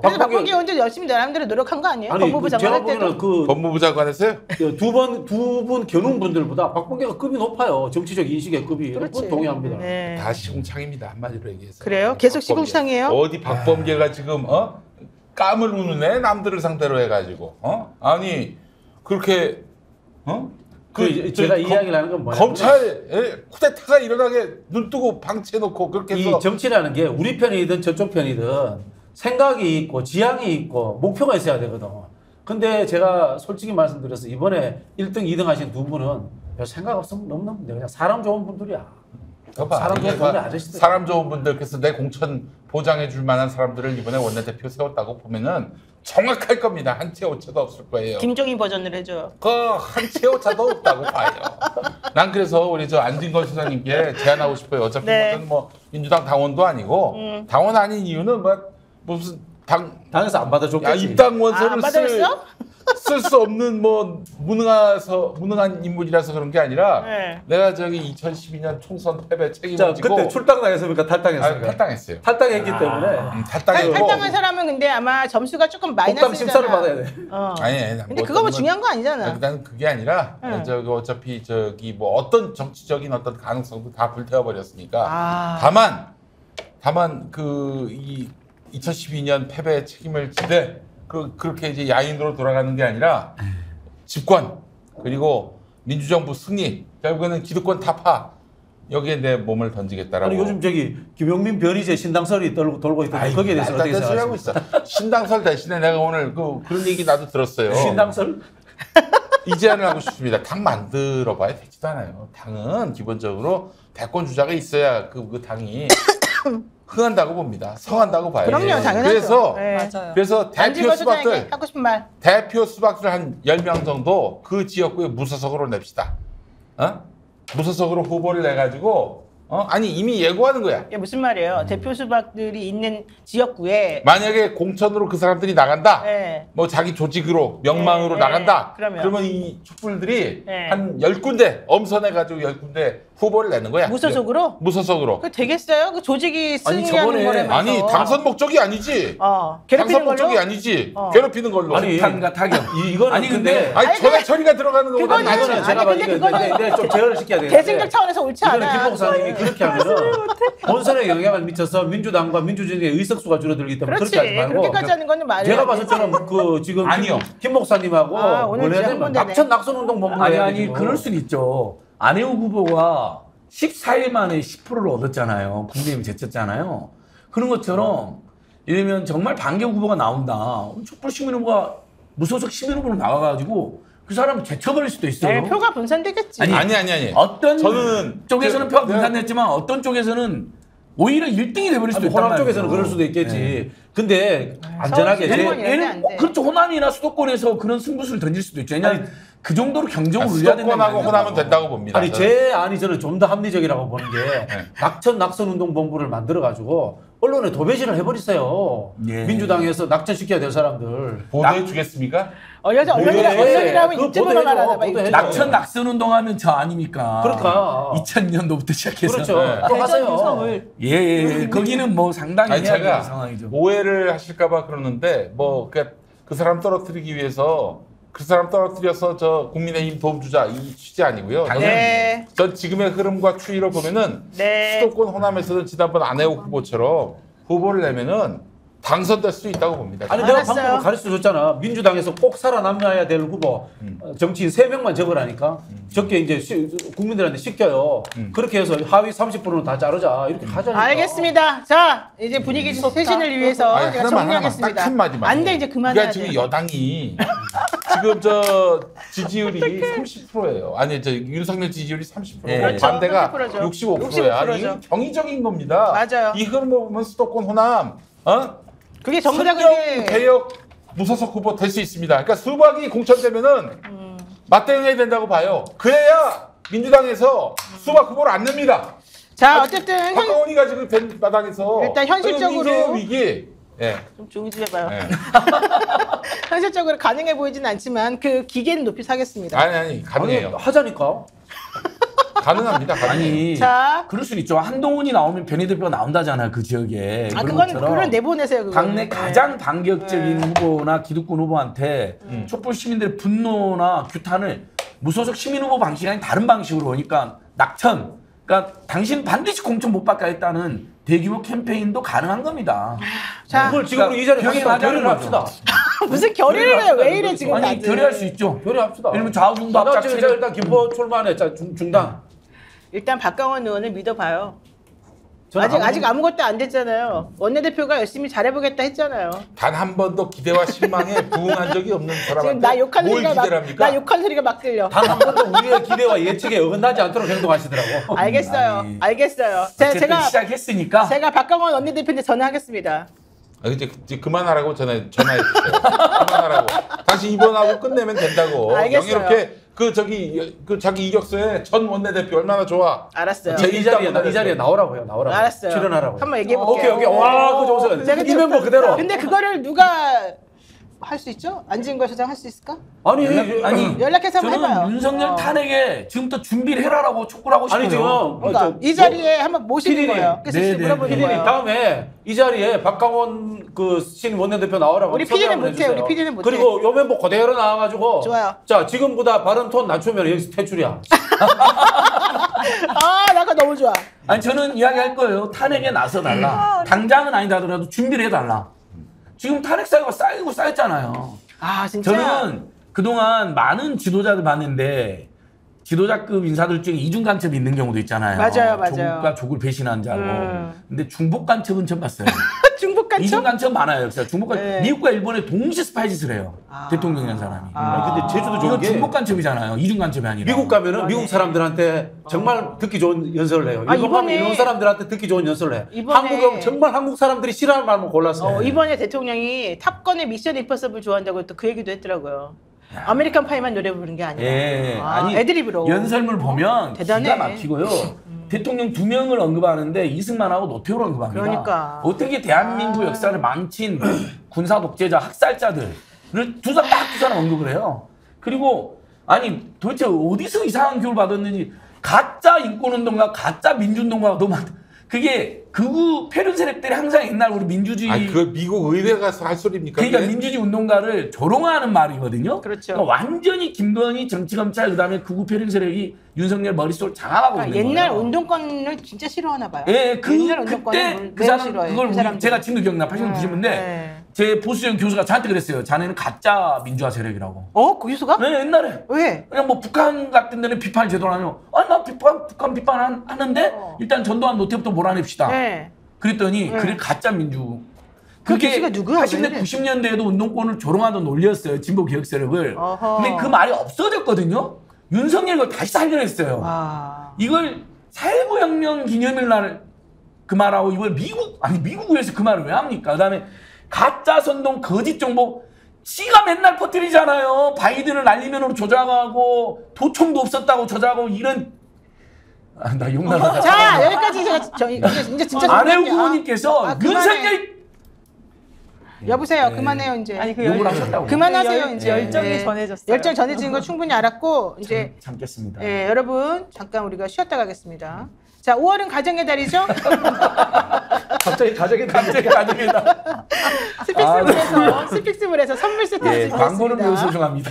그래서 박범계 의원도 열심히 나름대로 노력한 거 아니에요? 법무부 장관 제가 할 때도. 보면은 그 법무부 장관했어요? 두 분 겨눈분들보다 박범계가 급이 높아요. 정치적 인식의 급이. 그렇지. 그건 동의합니다. 네. 다 시궁창입니다 한마디로 얘기해서. 그래요? 계속 박범계. 시궁창이에요? 어디 박범계가 지금 까물 우는 애 남들을 상대로 해가지고 아니 그렇게 제가 이야기를 하는 건 뭐냐면 검찰에 쿠데타가 일어나게 눈 뜨고 방치해놓고 그렇게 해서 이 정치라는 게 우리 편이든 저쪽 편이든 생각이 있고 지향이 있고 목표가 있어야 되거든. 근데 제가 솔직히 말씀드려서 이번에 1등, 2등 하신 두 분은 별 생각 없으면 너무너무 그냥 사람 좋은 분들이야. 사람 좋은 분들 아저씨들. 사람 좋은 분들 그래서 내 공천 보장해 줄 만한 사람들을 이번에 원내대표 세웠다고 보면은 정확할 겁니다. 한 채 오차도 없을 거예요. 김종인 버전을 해줘요. 그 한 채 오차도 없다고 봐요. 난 그래서 우리 저 안진걸 수사님께 제안하고 싶어요. 어차피 네. 뭐 민주당 당원도 아니고 당원 아닌 이유는 무슨 당에서 안 받아줬겠지. 입당 안 원서를 받아줬어? 쓸 수 없는 뭐 무능한 인물이라서 그런 게 아니라 네. 내가 저기 2012년 총선 패배 자, 책임을 지고 그때 출당당했습니까? 탈당했습니까? 탈당했어요. 탈당했기 때문에 탈당했고 탈당한 사람은 근데 아마 점수가 조금 마이너스잖아. 복당 심사를 받아야 돼. 아니 근데 그거 뭐 중요한 거 아니잖아. 난 그게 아니라 응. 저기 어차피 저기 뭐 어떤 정치적인 어떤 가능성도 다 불태워 버렸으니까. 아. 다만 그 이 2012년 패배의 책임을 지되 그렇게 이제 야인으로 돌아가는 게 아니라 집권 그리고 민주정부 승리 결국에는 기득권 타파 여기에 내 몸을 던지겠다라고. 아니 요즘 저기 김용민 변희재 신당설이 돌고 있던데 거기에 대해서 어떻게 하고 생각하십니까? 있어. 신당설 대신에 내가 오늘 그런 얘기 나도 들었어요. 신당설? 이 제안을 하고 싶습니다. 당 만들어봐야 되지도 않아요. 당은 기본적으로 대권 주자가 있어야 그 당이 흥한다고 봅니다. 성한다고 봐요. 그럼요, 당연하죠. 그래서 네. 맞아요. 그래서 대표 안진걸 수박들 소장에게 하고 싶은 말. 대표 수박들 한 10명 정도 그 지역구에 무소속으로 냅시다. 무소속으로 후보를 내가지고 아니 이미 예고하는 거야. 이게 무슨 말이에요? 대표 수박들이 있는 지역구에 만약에 공천으로 그 사람들이 나간다. 네. 뭐 자기 조직으로 명망으로 네, 나간다. 네. 그러면 이 촛불들이 네. 한 10군데 엄선해가지고 10군데 후보를 내는 거야. 무소속으로? 무소속으로. 그 되겠어요? 그 조직이 아니, 승리하는 저번에- 거라면서. 아니 당선 목적이 아니지. 괴롭히는 당선 걸로? 목적이 아니지. 어. 괴롭히는 걸로. 아니, 탄과 타격. 이거는 아니 근데 아니 전화 처리가 들어가는 거보다 그거는- 낫지. 아니, 제가 근데 봐도 그거는 내가 좀 제어를 시켜야 되는데 대승적 차원에서 옳지 이거는 않아. 김 목사님이 그렇게 하면은 본선에 영향을 미쳐서 민주당과 민주주의의 의석수가 줄어들기 때문에 그렇지. 그렇게 하지 말고 그렇게까지 하는 거는 말이야. 제가 봐서 저는 그 지금 아니요. 김 목사님하고 아, 오늘 원래 진짜 흥분되네. 낙천 낙선운동본부 아니 그럴 수는 있죠. 안혜욱 후보가 14일 만에 10%를 얻었잖아요. 국민의힘이 제쳤잖아요. 그런 것처럼 예를 들면 정말 반경 후보가 나온다. 촛불 시민 후보가 무소속 시민 후보로 나와가지고 그 사람을 제쳐버릴 수도 있어요. 네, 표가 분산되겠지. 아니, 아니. 어떤 저는 쪽에서는 그- 표가 내가- 분산됐지만 어떤 쪽에서는 오히려 1등이 돼버릴 수도 있단 호남 말이에요. 쪽에서는 그럴 수도 있겠지. 네. 근데 안전하게 서울 제- 시내는 얘는 안 돼. 그렇죠. 호남이나 수도권에서 그런 승부수를 던질 수도 있죠. 왜냐하면 그 정도로 경쟁을 올려야 된다는 수도권하고 거예요. 호남은 된다고 봅니다. 아니 제 안이 저는 좀 더 합리적이라고 보는 게 네. 낙천운동본부를 만들어 가지고 언론에 도배질을 해버리세요. 예. 민주당에서 낙천시켜야 될 사람들. 보도해 주겠습니까? 여자 언론이라면 그 유튜브로 보도해줘, 말하나 봐. 보도해줘. 낙천 운동하면 저 아닙니까? 그러니까. 2000년도부터 시작해서. 그렇죠. 네. 또 하세요. 유성을 예. 거기는 뭐 상당히 아니 해야 되는 제가 상황이죠. 오해를 하실까봐 그러는데 뭐 그 사람 떨어뜨리기 위해서 그 사람 떨어뜨려서 저 국민의힘 도움 주자 이 취지 아니고요. 네. 전 지금의 흐름과 추이를 보면은 네. 수도권 호남에서는 지난번 안혜욱 후보처럼 후보를 내면은 당선될 수 있다고 봅니다. 아니 내가 알았어요. 방법을 가르쳐줬잖아. 민주당에서 꼭 살아남아야 될 후보 정치인 3명만 적으라니까. 적게 이제 국민들한테 시켜요. 그렇게 해서 하위 30%는 다 자르자. 이렇게 하자니까. 알겠습니다. 자, 이제 분위기 쇄신을 위해서 아니, 제가 하나만 정리하겠습니다. 딱 한마디만. 안 돼, 이제 그만해야 그러니까 돼. 지금 여당이 지금 저 지지율이 30%예요. 아니 저 윤석열 지지율이 30%. 네. 그렇죠. 반대가 30%죠. 65%야. 65%죠. 이건 경이적인 겁니다. 맞아요. 이 흐름을 보면 수도권 호남, 그게 전부 다 선정 근데 개혁 무소속 후보 될 수 있습니다. 그러니까 수박이 공천되면은 맞대응해야 된다고 봐요. 그래야 민주당에서 수박 후보를 안 냅니다. 자, 어쨌든 박강원이가 지금 된 마당에서 일단 현실적으로- 위기예요, 위기. 예. 좀 조용히 좀 해봐요. 예. 현실적으로 가능해 보이진 않지만 그 기계는 높이 사겠습니다. 아니 가능해요. 아니, 하자니까. 가능합니다. 가능해요. 아니, 자. 그럴 수는 있죠. 한동훈이 나오면 변희대표가 나온다잖아요. 그 지역에. 아, 그런 그건 것처럼 그걸 내보내세요. 그건. 당내 네. 가장 반격적인 후보나 기득권 후보한테 촛불 시민들의 분노나 규탄을 무소속 시민 후보 방식이 아닌 다른 방식으로 오니까 낙천. 그러니까 당신 반드시 공천 못 받겠다는 대규모 캠페인도 가능한 겁니다. 자, 그걸 지금 이 자리에 병이 가서 맞아는 결의를 거죠. 합시다. 무슨 결의를 해요? 왜 이래 지금 아니 다들. 결의할 수 있죠. 결의합시다. 예를 들면 좌우중도 나 합작 지금 체력 일단 김포 출마하네. 자, 중당. 일단 박강원 의원을 믿어봐요. 저는 아직 아무것도 안 됐잖아요. 원내대표가 열심히 잘해보겠다 했잖아요. 단 한 번도 기대와 실망에 부응한 적이 없는 지금 사람한테 나 욕하는 뭘 소리가 기대를 막, 합니까? 나 욕하는 소리가 막 들려. 단 한 번도 우리의 기대와 예측에 어긋나지 않도록 행동하시더라고. 알겠어요. 아니. 알겠어요. 어쨌든 제가 시작했으니까 박강원 원내대표한테 전화하겠습니다. 이제 그만하라고 전화해 주세요. 그만하라고. 당신 입원하고 끝내면 된다고. 알겠어요. 이렇게 그 자기 이력서에 전 원내대표 얼마나 좋아. 알았어요. 제 이 자리에 나오라고요. 나오라고. 알았어요. 출연하라고. 한번 얘기해볼게요. 오케이. 와, 그거 좋으세요. 제가 이 멤버 그대로. 근데 그거를 누가 할 수 있죠? 안진걸 소장 할 수 있을까? 아니, 아니 연락해서 한번 저는 해봐요. 윤석열 탄핵에 지금부터 준비를 해라라고 촉구를 하고 싶어요. 아니 지금 그러니까 이 자리에 한번 모시는 피디님. 거예요. 그래서 네, 지금 네, 물어보는 네. 피디님 거예요. 다음에 이 자리에 박강원 그 신 원내대표 나오라고 우리 섭외 피디는 한번 못해, 해주세요. 우리 피디는 못해. 그리고 요 멤버 그대로 나와가지고 좋아요. 자 지금보다 발음 톤 낮추면 여기서 퇴출이야. 아, 나 그거 너무 좋아. 아니 저는 이야기할 거예요. 탄핵에 나서달라. 당장은 아니다 하더라도 준비를 해달라. 지금 탄핵 사유가 쌓이고 쌓였잖아요. 아, 진짜. 저는 그동안 많은 지도자들 봤는데 지도자급 인사들 중에 이중 간첩이 있는 경우도 있잖아요. 맞아요, 맞아요. 조국과 조국을 배신한 자고. 근데 중복 간첩은 처음 봤어요. 중복 이중 간첩? 간첩 많아요. 역사 중복 간첩. 네. 미국과 일본에 동시 스파이 짓을 해요. 대통령이란 사람이. 아니, 근데 제주도 이거 좋은 게 중복 간첩이잖아요. 이중 간첩이 아니라. 미국 가면은 미국 사람들한테 정말 듣기 좋은 연설을 해요. 아, 일본 가면 이번에- 일본 사람들한테 듣기 좋은 연설을 해. 이번에- 한국 가면 정말 한국 사람들이 싫어하는 말만 골랐어. 이번에 대통령이 탑건의 미션 임퍼서블 좋아한다고 또 그 얘기도 했더라고요. 아메리칸 파이만 노래 부르는 게 아니라. 예, 아니, 애드립으로. 연설문 보면 대단해. 기가 막히고요. 대통령 2명을 언급하는데 이승만하고 노태우를 언급합니다. 그러니까. 어떻게 대한민국 역사를 망친 군사 독재자 학살자들을 딱 두 사람 언급을 해요. 그리고 아니 도대체 어디서 이상한 교육을 받았는지 가짜 인권운동가 가짜 민주운동가가 너무 많다. 그게 극우 패륜 세력들이 항상 옛날 우리 민주주의 아니 그걸 미국 의회 가서 할 소리입니까? 그러니까 그게? 민주주의 운동가를 조롱하는 말이거든요. 그렇죠. 그러니까 완전히 김건희 정치검찰 그다음에 극우 패륜 세력이 윤석열 머릿속을 장악하고 그러니까 있는 옛날 거예요. 운동권을 진짜 싫어하나 봐요. 예, 옛날 그때 운동권을 그 매우 사람 싫어해요. 그걸 그 우리 사람들. 제가 지금도 기억나 80년 90년대 네. 제 보수형 교수가 저한테 그랬어요. 자네는 가짜 민주화 세력이라고. 그 교수가? 네, 옛날에 왜? 그냥 뭐 북한 같은 데는 비판을 제대로 안 해요. 나 북한 비판하는데 일단 전두환 노태우부터 몰아냅시다. 네. 그랬더니 그게 가짜 민주. 그 그게 교수가 누구야? 왜 80년, 이래? 90년대에도 운동권을 조롱하던 논리였어요. 진보 개혁 세력을. 어허. 근데 그 말이 없어졌거든요. 윤석열이 그걸 다시 살려냈어요. 와. 이걸 4.19 혁명 기념일 날 그만하고 이걸 미국에서 그 말을 왜 합니까? 그다음에 가짜 선동 거짓 정보 지가 맨날 퍼뜨리잖아요. 바이든을 날리면으로 조작하고 도청도 없었다고 조작하고 이런 나 욕나가. 자 여기까지 제가 이제 진짜 안혜우 정리할게요. 부모님께서 아, 그만해. 윤석열 여보세요. 네. 그만해요 이제. 아니 그 욕을 하셨다고. 그만하세요 열- 이제. 열정이 네. 전해졌어요. 열정 전해지는 거 충분히 알았고 이제 참겠습니다. 예, 여러분 잠깐 우리가 쉬었다 가겠습니다. 자 5월은 가정의 달이죠. 갑자기 가정의 가정이다. 스픽스몰에서 선물 세트 예, 준비했습니다. 광고는 매우 소중합니다.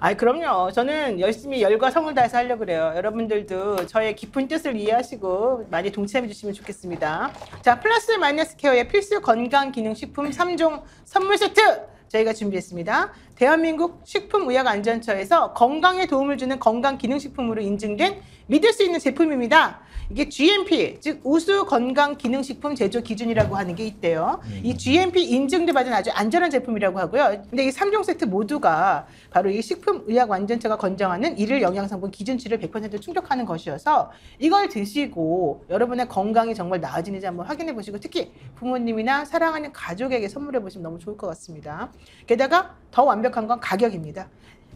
아이 그럼요. 저는 열심히 열과 성을 다해서 하려고 그래요. 여러분들도 저의 깊은 뜻을 이해하시고 많이 동참해 주시면 좋겠습니다. 자 플러스 마이너스 케어의 필수 건강기능식품 3종 선물 세트 저희가 준비했습니다. 대한민국 식품의약안전처에서 건강에 도움을 주는 건강기능식품으로 인증된 믿을 수 있는 제품입니다. 이게 GMP, 즉 우수 건강 기능식품 제조 기준이라고 하는 게 있대요. 이 GMP 인증도 받은 아주 안전한 제품이라고 하고요. 근데 이 3종 세트 모두가 바로 이 식품의약안전처가 권장하는 일일 영양성분 기준치를 100% 충족하는 것이어서 이걸 드시고 여러분의 건강이 정말 나아지는지 한번 확인해 보시고 특히 부모님이나 사랑하는 가족에게 선물해 보시면 너무 좋을 것 같습니다. 게다가 더 완벽한 건 가격입니다.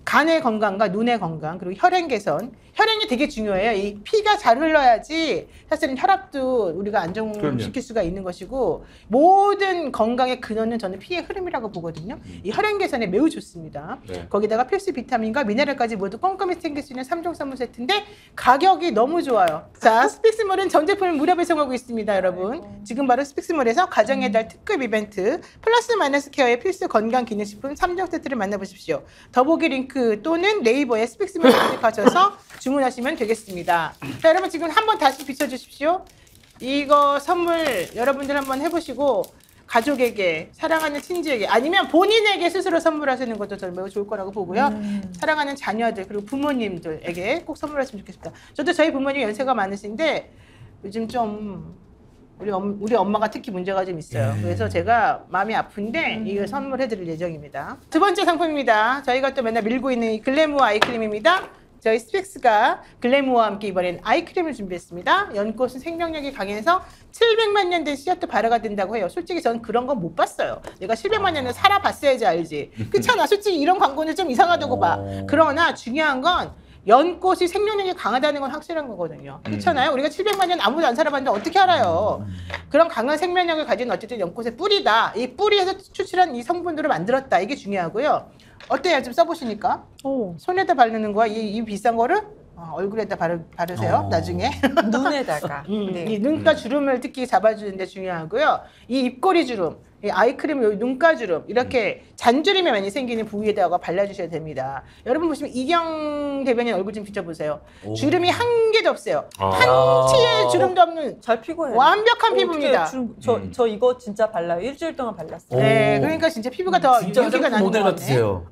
간의 건강과 눈의 건강 그리고 혈행 개선 혈행이 되게 중요해요. 이 피가 잘 흘러야지 사실은 혈압도 우리가 안정시킬 수가 있는 것이고 모든 건강의 근원은 저는 피의 흐름이라고 보거든요. 이 혈행 개선에 매우 좋습니다. 네. 거기다가 필수 비타민과 미네랄까지 모두 꼼꼼히 챙길 수 있는 3종 선물 세트인데 가격이 너무 좋아요. 자 스픽스몰은 전 제품을 무료 배송하고 있습니다. 여러분 지금 바로 스픽스몰에서 가정의 달 특급 이벤트 플러스 마이너스 케어의 필수 건강 기능식품 3종 세트를 만나보십시오. 더보기 링크 또는 네이버에 스픽스몰 검색하셔서 주문하시면 되겠습니다. 자, 여러분 지금 한번 다시 비춰주십시오. 이거 선물 여러분들 한번 해보시고 가족에게, 사랑하는 친지에게 아니면 본인에게 스스로 선물하시는 것도 저는 매우 좋을 거라고 보고요. 사랑하는 자녀들 그리고 부모님들에게 꼭 선물하시면 좋겠습니다. 저도 저희 부모님 연세가 많으신데 요즘 좀 우리 엄마가 특히 문제가 좀 있어요. 그래서 제가 마음이 아픈데 이걸 선물해드릴 예정입니다. 두 번째 상품입니다. 저희가 또 맨날 밀고 있는 이 글래무어 아이크림입니다. 저희 스픽스가 글래무어와 함께 이번엔 아이크림을 준비했습니다. 연꽃은 생명력이 강해서 700만 년 된 씨앗도 발효가 된다고 해요. 솔직히 저는 그런 건 못 봤어요. 내가 700만 년을 살아봤어야지 알지. 그렇잖아. 솔직히 이런 광고는 좀 이상하다고 봐. 그러나 중요한 건 연꽃이 생명력이 강하다는 건 확실한 거거든요. 그렇잖아요. 우리가 700만 년 아무도 안 살아봤는데 어떻게 알아요? 그런 강한 생명력을 가진 어쨌든 연꽃의 뿌리다. 이 뿌리에서 추출한 이 성분들을 만들었다. 이게 중요하고요. 어때요? 좀 써보시니까? 손에다 바르는 거야? 이 비싼 거를? 얼굴에다 바르세요. 나중에. 눈에다가. 이 눈가 주름을 특히 잡아주는 데 중요하고요. 이 입꼬리 주름, 이 아이크림 요 눈가 주름 이렇게 잔주름이 많이 생기는 부위에다가 발라주셔야 됩니다. 여러분 보시면 이경 대변인 얼굴 좀 비춰보세요. 주름이 한 개도 없어요. 한 치의 주름도 없는 잘 피고해요. 완벽한 피부입니다. 저 이거 진짜 발라요. 일주일 동안 발랐어요. 네, 그러니까 진짜 피부가 더 진짜 윤기가 화장품 나는 모델 것 같네. 같으세요.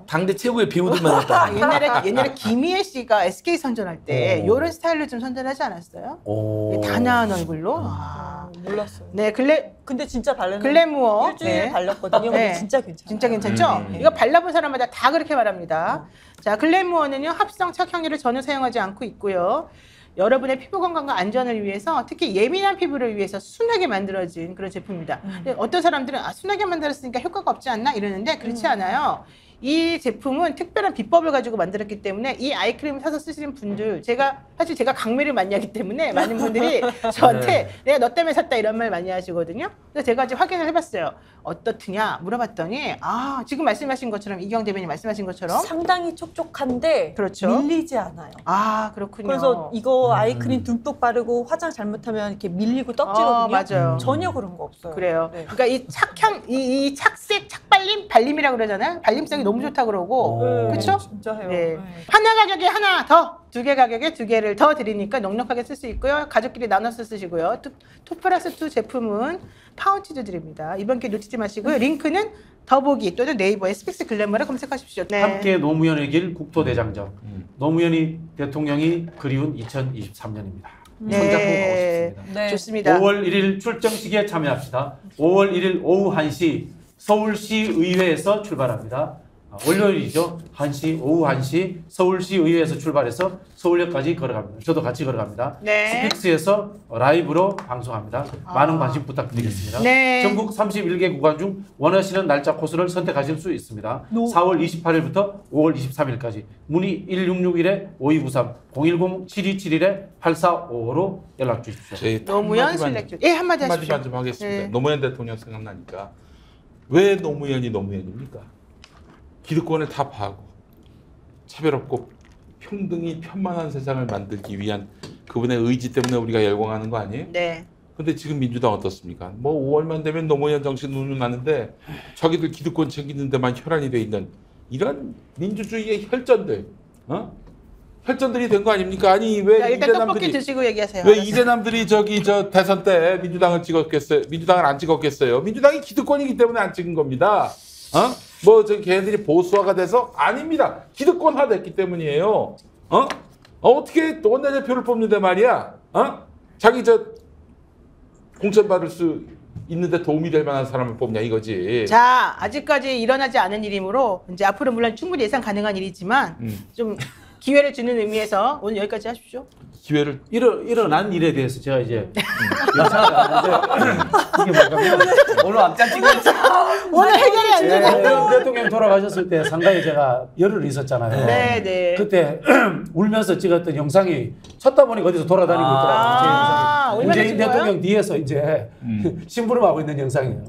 당대 최고의 배우들만 했다. 옛날에 김희애 씨가 SK 선전할 때 이런 스타일로 좀 선전하지 않았어요? 단아한 얼굴로. 몰랐어요. 네, 근데 진짜 발랐는데 글래무어. 일주일 네. 발랐거든요. 근데 진짜 괜찮아요. 진짜 괜찮죠? 이거 발라본 사람마다 다 그렇게 말합니다. 자, 글래무어는요 합성 착향유를 전혀 사용하지 않고 있고요. 여러분의 피부 건강과 안전을 위해서 특히 예민한 피부를 위해서 순하게 만들어진 그런 제품입니다. 근데 어떤 사람들은 순하게 만들었으니까 효과가 없지 않나 이러는데 그렇지 않아요. 이 제품은 특별한 비법을 가지고 만들었기 때문에 이 아이크림을 사서 쓰시는 분들 사실 제가 강매를 많이 하기 때문에 많은 분들이 저한테 내가 너 때문에 샀다 이런 말 많이 하시거든요. 그래서 제가 이제 확인을 해봤어요. 어떻느냐 물어봤더니 지금 말씀하신 것처럼 이경 대변인 말씀하신 것처럼 상당히 촉촉한데 그렇죠. 밀리지 않아요. 그렇군요. 그래서 이거 아이크림 듬뿍 바르고 화장 잘못하면 이렇게 밀리고 떡지거든요. 맞아요. 전혀 그런 거 없어요. 그래요. 네. 그러니까 이 착향, 이 착색, 착발림, 발림이라고 그러잖아요. 발림성이 너무 좋다 그러고, 그렇죠? 진짜 해요. 네. 네. 하나 가격에 하나 더, 두 개 가격에 두 개를 더 드리니까 넉넉하게 쓸 수 있고요. 가족끼리 나눠서 쓰시고요. 2+2 제품은 파운치도 드립니다. 이번 기회 놓치지 마시고요. 링크는 더보기 또는 네이버에 스픽스 글래머를 검색하십시오. 네. 함께 노무현의 길 국토대장정. 노무현이 대통령이 그리운 2023년입니다. 네. 손잡고 가고 싶습니다. 네. 좋습니다. 5월 1일 출정식에 참여합시다. 5월 1일 오후 1시 서울시 의회에서 출발합니다. 월요일이죠. 1시, 오후 1시 서울시 의회에서 출발해서 서울역까지 걸어갑니다. 저도 같이 걸어갑니다. 네. 스픽스에서 라이브로 방송합니다. 많은 관심 부탁드리겠습니다. 네. 전국 31개 구간 중 원하시는 날짜 코스를 선택하실 수 있습니다. 4월 28일부터 5월 23일까지 문의 1661-5293 010-7271-8455로 연락 주십시오. 저희 노무현 한마디만- 슬랙 예, 한마디 하십시오. 한마디만 좀 하겠습니다. 네. 노무현 대통령 생각나니까 왜 노무현이 노무현입니까? 기득권을 타파하고 차별 없고 평등이 편만한 세상을 만들기 위한 그분의 의지 때문에 우리가 열광하는 거 아니에요? 네. 근데 지금 민주당 어떻습니까? 뭐 5월만 되면 노무현 정신 운운하는데 자기들 기득권 챙기는 데만 혈안이 돼 있는 이런 민주주의의 혈전들, 혈전들이 된 거 아닙니까? 아니 왜 자, 일단 떡볶이 이대남들이 드시고 얘기하세요. 왜 알았어요. 이대남들이 저 대선 때 민주당을 찍었겠어요? 민주당을 안 찍었겠어요? 민주당이 기득권이기 때문에 안 찍은 겁니다. 뭐 저 걔네들이 보수화가 돼서 아닙니다. 기득권화 됐기 때문이에요. 어떻게 원내대표를 뽑는데 말이야? 자기 공천 받을 수 있는데 도움이 될 만한 사람을 뽑냐 이거지. 자, 아직까지 일어나지 않은 일이므로 이제 앞으로 물론 충분히 예상 가능한 일이지만 좀 기회를 주는 의미에서 오늘 여기까지 하십시오. 기회를 일어난 일에 대해서 제가 이제 연상을 하는데 이게 뭐냐면 오늘 앞장 찍고 있죠. 오늘 해결이 안 되고. 대통령 돌아가셨을 때 상당히 제가 열흘 있었잖아요. 네, 네. 그때 울면서 찍었던 영상이 찾다 보니까 어디서 돌아다니고 아, 있더라고요. 울면서 문재인 찍은 거예요? 대통령 뒤에서 이제 심부름하고 있는 영상이에요.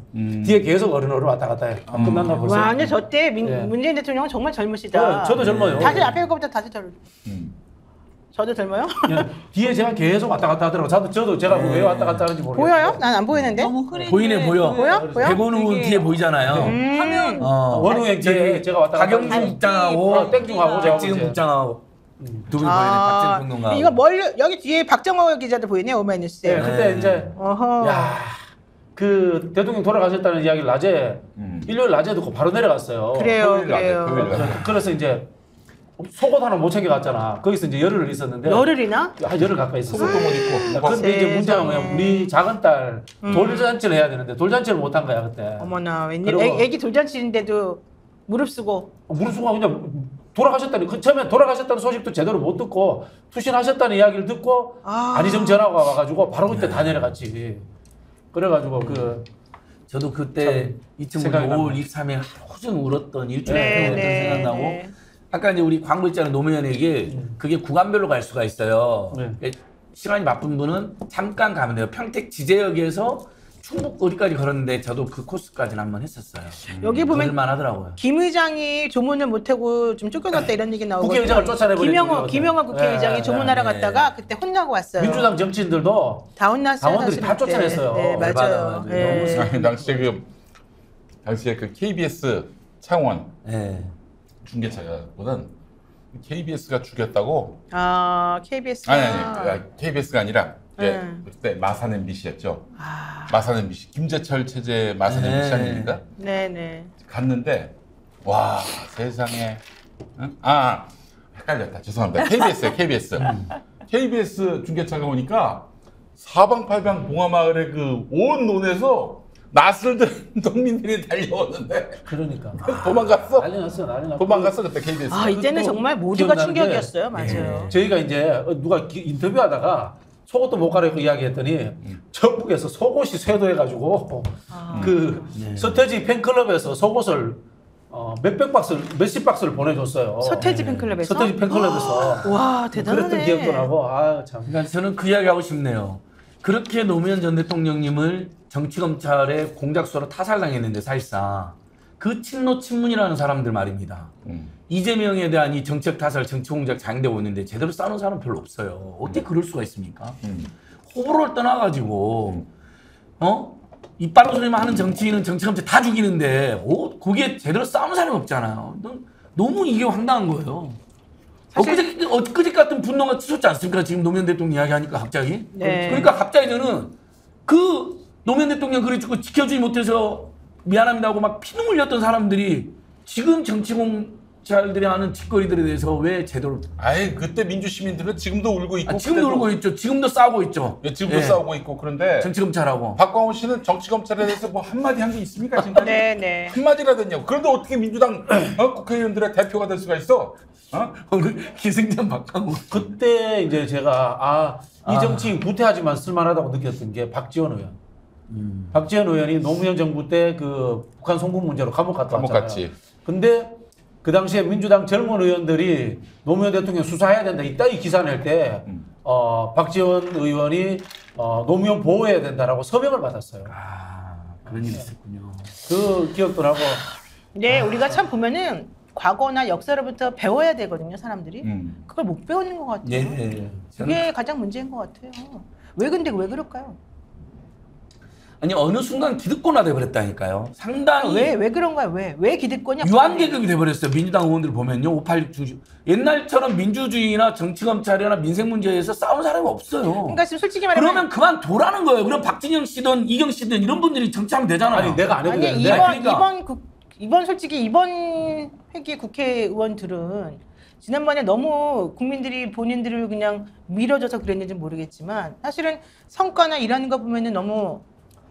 뒤에 계속 어른어른 왔다 갔다 해요. 끝났나 벌써? 와, 근데 저때 네. 문재인 대통령은 정말 젊으시다. 저도 젊어요. 다들 앞에 거부터 다들 젊. 저도 젊어요? 그냥 뒤에 제가 계속 왔다 갔다 하더라고요. 저도 제가 왜 왔다 갔다 하는지 모르겠어요. 보여요? 난 안 보이는데. 너무 흐리게 보이네, 보여. 보여? 보여? 백원우 의원 뒤에 보이잖아요. 화면 원우의 뒤에 제가 왔다 갔다 박영준 하는데 국장하고 땡중하고 제가 박지금 이제 국장하고 두 분이 보이네. 박지금 평론가. 이거 멀리 여기 뒤에 박정호 기자도 보이네 오마이뉴스에. 네, 그때 이제 어허. 야, 그 대통령 돌아가셨다는 이야기를 낮에 일요일 낮에 듣고 바로 내려갔어요. 그래요, 토요일 낮에, 그래요. 토요일 낮에. 그래서 이제 속옷 하나 못 챙겨갔잖아. 거기서 이제 열흘 있었는데 열흘이나? 한 열흘 가까이 있었어. 속옷도 못 입고. 근데 이제 문제가 뭐냐, 세상에. 우리 작은 딸 돌잔치를 해야 되는데 돌잔치를 못 한 거야 그때. 어머나 웬일? 그리고- 애기 돌잔치인데도 무릎 쓰고. 무슨 순간 그냥 돌아가셨다니 그 처음에 돌아가셨다는 소식도 제대로 못 듣고 투신하셨다는 이야기를 듣고 안희정 전화가 와가지고 바로 그때 다 내려갔지. 그래가지고 그 저도 그때 생각이 2005월 납니다. 23일 하루 종일 울었던 일주일 네, 동안 네, 생각나고 네. 아까 이제 우리 광고 있잖아요. 노무현에게 그게 구간별로 갈 수가 있어요. 네. 시간이 바쁜 분은 잠깐 가면 돼요. 평택 지제역에서 충북 거리까지 걸었는데 저도 그 코스까지는 한번 했었어요. 여기 보면 걸을만 하더라고요. 김 의장이 조문을 못하고 좀 쫓겨났다 이런 얘기 나오고. 국회의장을 쫓아내버린 김영호 국회의장이 네, 조문하러 네, 갔다가 그때 혼나고 왔어요. 민주당 정치인들도 다 혼났어요. 당원들이 사실 다 그때. 쫓아냈어요. 네, 맞아요. 열받아가지고 네. 너무 당시에 그 KBS 창원 네. 중계차거든. KBS가 죽였다고. 아 KBS. 아니 KBS가 아니라 네. 그때 마산 MBC였죠. 마산 MBC 김재철 체제 마산 네. MBC 아닙니까? 네네. 갔는데 와 세상에 헷갈렸다. 죄송합니다. KBS요 KBS. KBS 중계차가 오니까 사방팔방 봉화마을의 그 온 논에서 낯을 든 농민들이 달려오는데 그러니까 도망갔어. 난리 났어, 난리 났어. 도망갔어 그때 KBS. 아 이때는 정말 모두가 기억나는 게 충격이었어요. 맞아요. 저희가 이제 누가 인터뷰하다가 속옷도 못 갈아입고 이야기했더니 전북에서 속옷이 쇄도해가지고 그 서태지 팬클럽에서 속옷을 몇백 박스, 몇십 박스를 보내줬어요. 서태지 팬클럽에서. 서태지 팬클럽에서 와 대단하네. 그랬던 기억도 나고 아 참. 그러니까 저는 그 이야기 하고 싶네요. 그렇게 노무현 전 대통령님을 정치검찰의 공작소로 타살당했는데 사실상 그 친노 친문이라는 사람들 말입니다. 이재명에 대한 이 정책 타살, 정치 공작 장대고 있는데 제대로 싸우는 사람 별로 없어요. 어떻게 그럴 수가 있습니까? 호불호를 떠나가지고 입 바른 소리만 하는 정치인은 정치검찰 다 죽이는데 거기에 제대로 싸우는 사람이 없잖아요. 너무 이게 황당한 거예요. 사실- 엊그제 같은 분노가 치솟지 않습니까? 지금 노무현 대통령 이야기하니까 갑자기. 네. 그러니까 갑자기 저는 그 노무현 대통령 그래주고 지켜주지 못해서 미안합니다 하고 막 피눈 흘렸던 사람들이 지금 경찰들이 하는 짓거리들에 대해서 왜 제대로 아예 그때 민주 시민들은 지금도 울고 있고 지금도 그때도 울고 있죠. 지금도 싸우고 있죠. 지금도 예. 싸우고 있고 그런데 정치검찰하고. 박광훈 씨는 정치검찰에 대해서 뭐 한마디 한 게 있습니까 지금까지? 네. 한마디라도 했냐고. 그런데 어떻게 민주당 국회의원들의 대표가 될 수가 있어? 오늘 기승전 박광훈. 그때 이제 제가 이 정치인 구태하지만 쓸만하다고 느꼈던 게 박지원 의원. 박지원 의원이 노무현 정부 때 그 북한 송금 문제로 감옥 갔다 감옥 왔잖아요. 갔지. 근데 그 당시에 민주당 젊은 의원들이 노무현 대통령 수사해야 된다 이따위 기사 낼 때 박지원 의원이 노무현 보호해야 된다라고 서명을 받았어요. 그런 일이 있었군요. 그 기억도 나고. 네, 우리가 참 보면은 과거나 역사로부터 배워야 되거든요, 사람들이. 그걸 못 배우는 것 같아요. 예. 그게 가장 문제인 것 같아요. 근데 왜 그럴까요? 아니 어느 순간 기득권화 돼버렸다니까요. 상당히 왜 그런가요? 왜 기득권이야? 유한계급이 돼버렸어요. 민주당 의원들 보면요. 586 중심. 옛날처럼 민주주의나 정치검찰이나 민생 문제에서 싸운 사람이 없어요. 그러니까 지금 솔직히 말하면 그러면 그만 도라는 거예요. 그럼 박진영 씨든 이경 씨든 이런 분들이 정치하면 되잖아요. 아니 내가 안 해도 아니 되는데. 이번 회기 국회의원들은 지난번에 너무 국민들이 본인들을 그냥 밀어줘서 그랬는지 모르겠지만 사실은 성과나 일하는 거 보면은 너무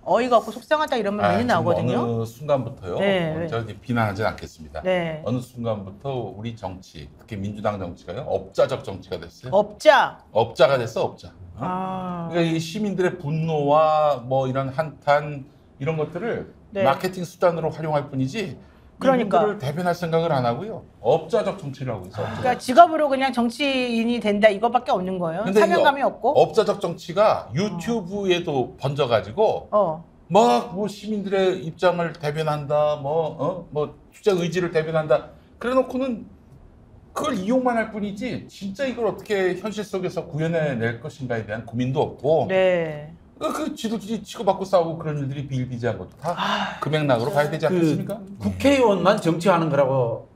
어이가 없고 속상하다 이런 말 많이 나오거든요. 어느 순간부터요. 네. 제가 비난하지 않겠습니다. 네. 어느 순간부터 우리 정치, 특히 민주당 정치가요, 업자적 정치가 됐어요. 업자가 됐어, 업자. 그러니까 이 시민들의 분노와 뭐 이런 한탄 이런 것들을 네. 마케팅 수단으로 활용할 뿐이지. 그러니까. 이분들을 대변할 생각을 안 하고요. 업자적 정치를 하고 있어. 그러니까 직업으로 그냥 정치인이 된다 이거밖에 없는 거예요. 근데 사명감이 이 없고. 업자적 정치가 유튜브에도 번져가지고 막 뭐 시민들의 입장을 대변한다, 뭐 투자 의지를 대변한다. 그래놓고는 그걸 이용만 할 뿐이지 진짜 이걸 어떻게 현실 속에서 구현해낼 것인가에 대한 고민도 없고. 네. 그 지도지 치고받고 싸우고 그런 일들이 비일비재한 것도 다 금액락으로 봐야 되지 않겠습니까? 국회의원만 정치하는 거라고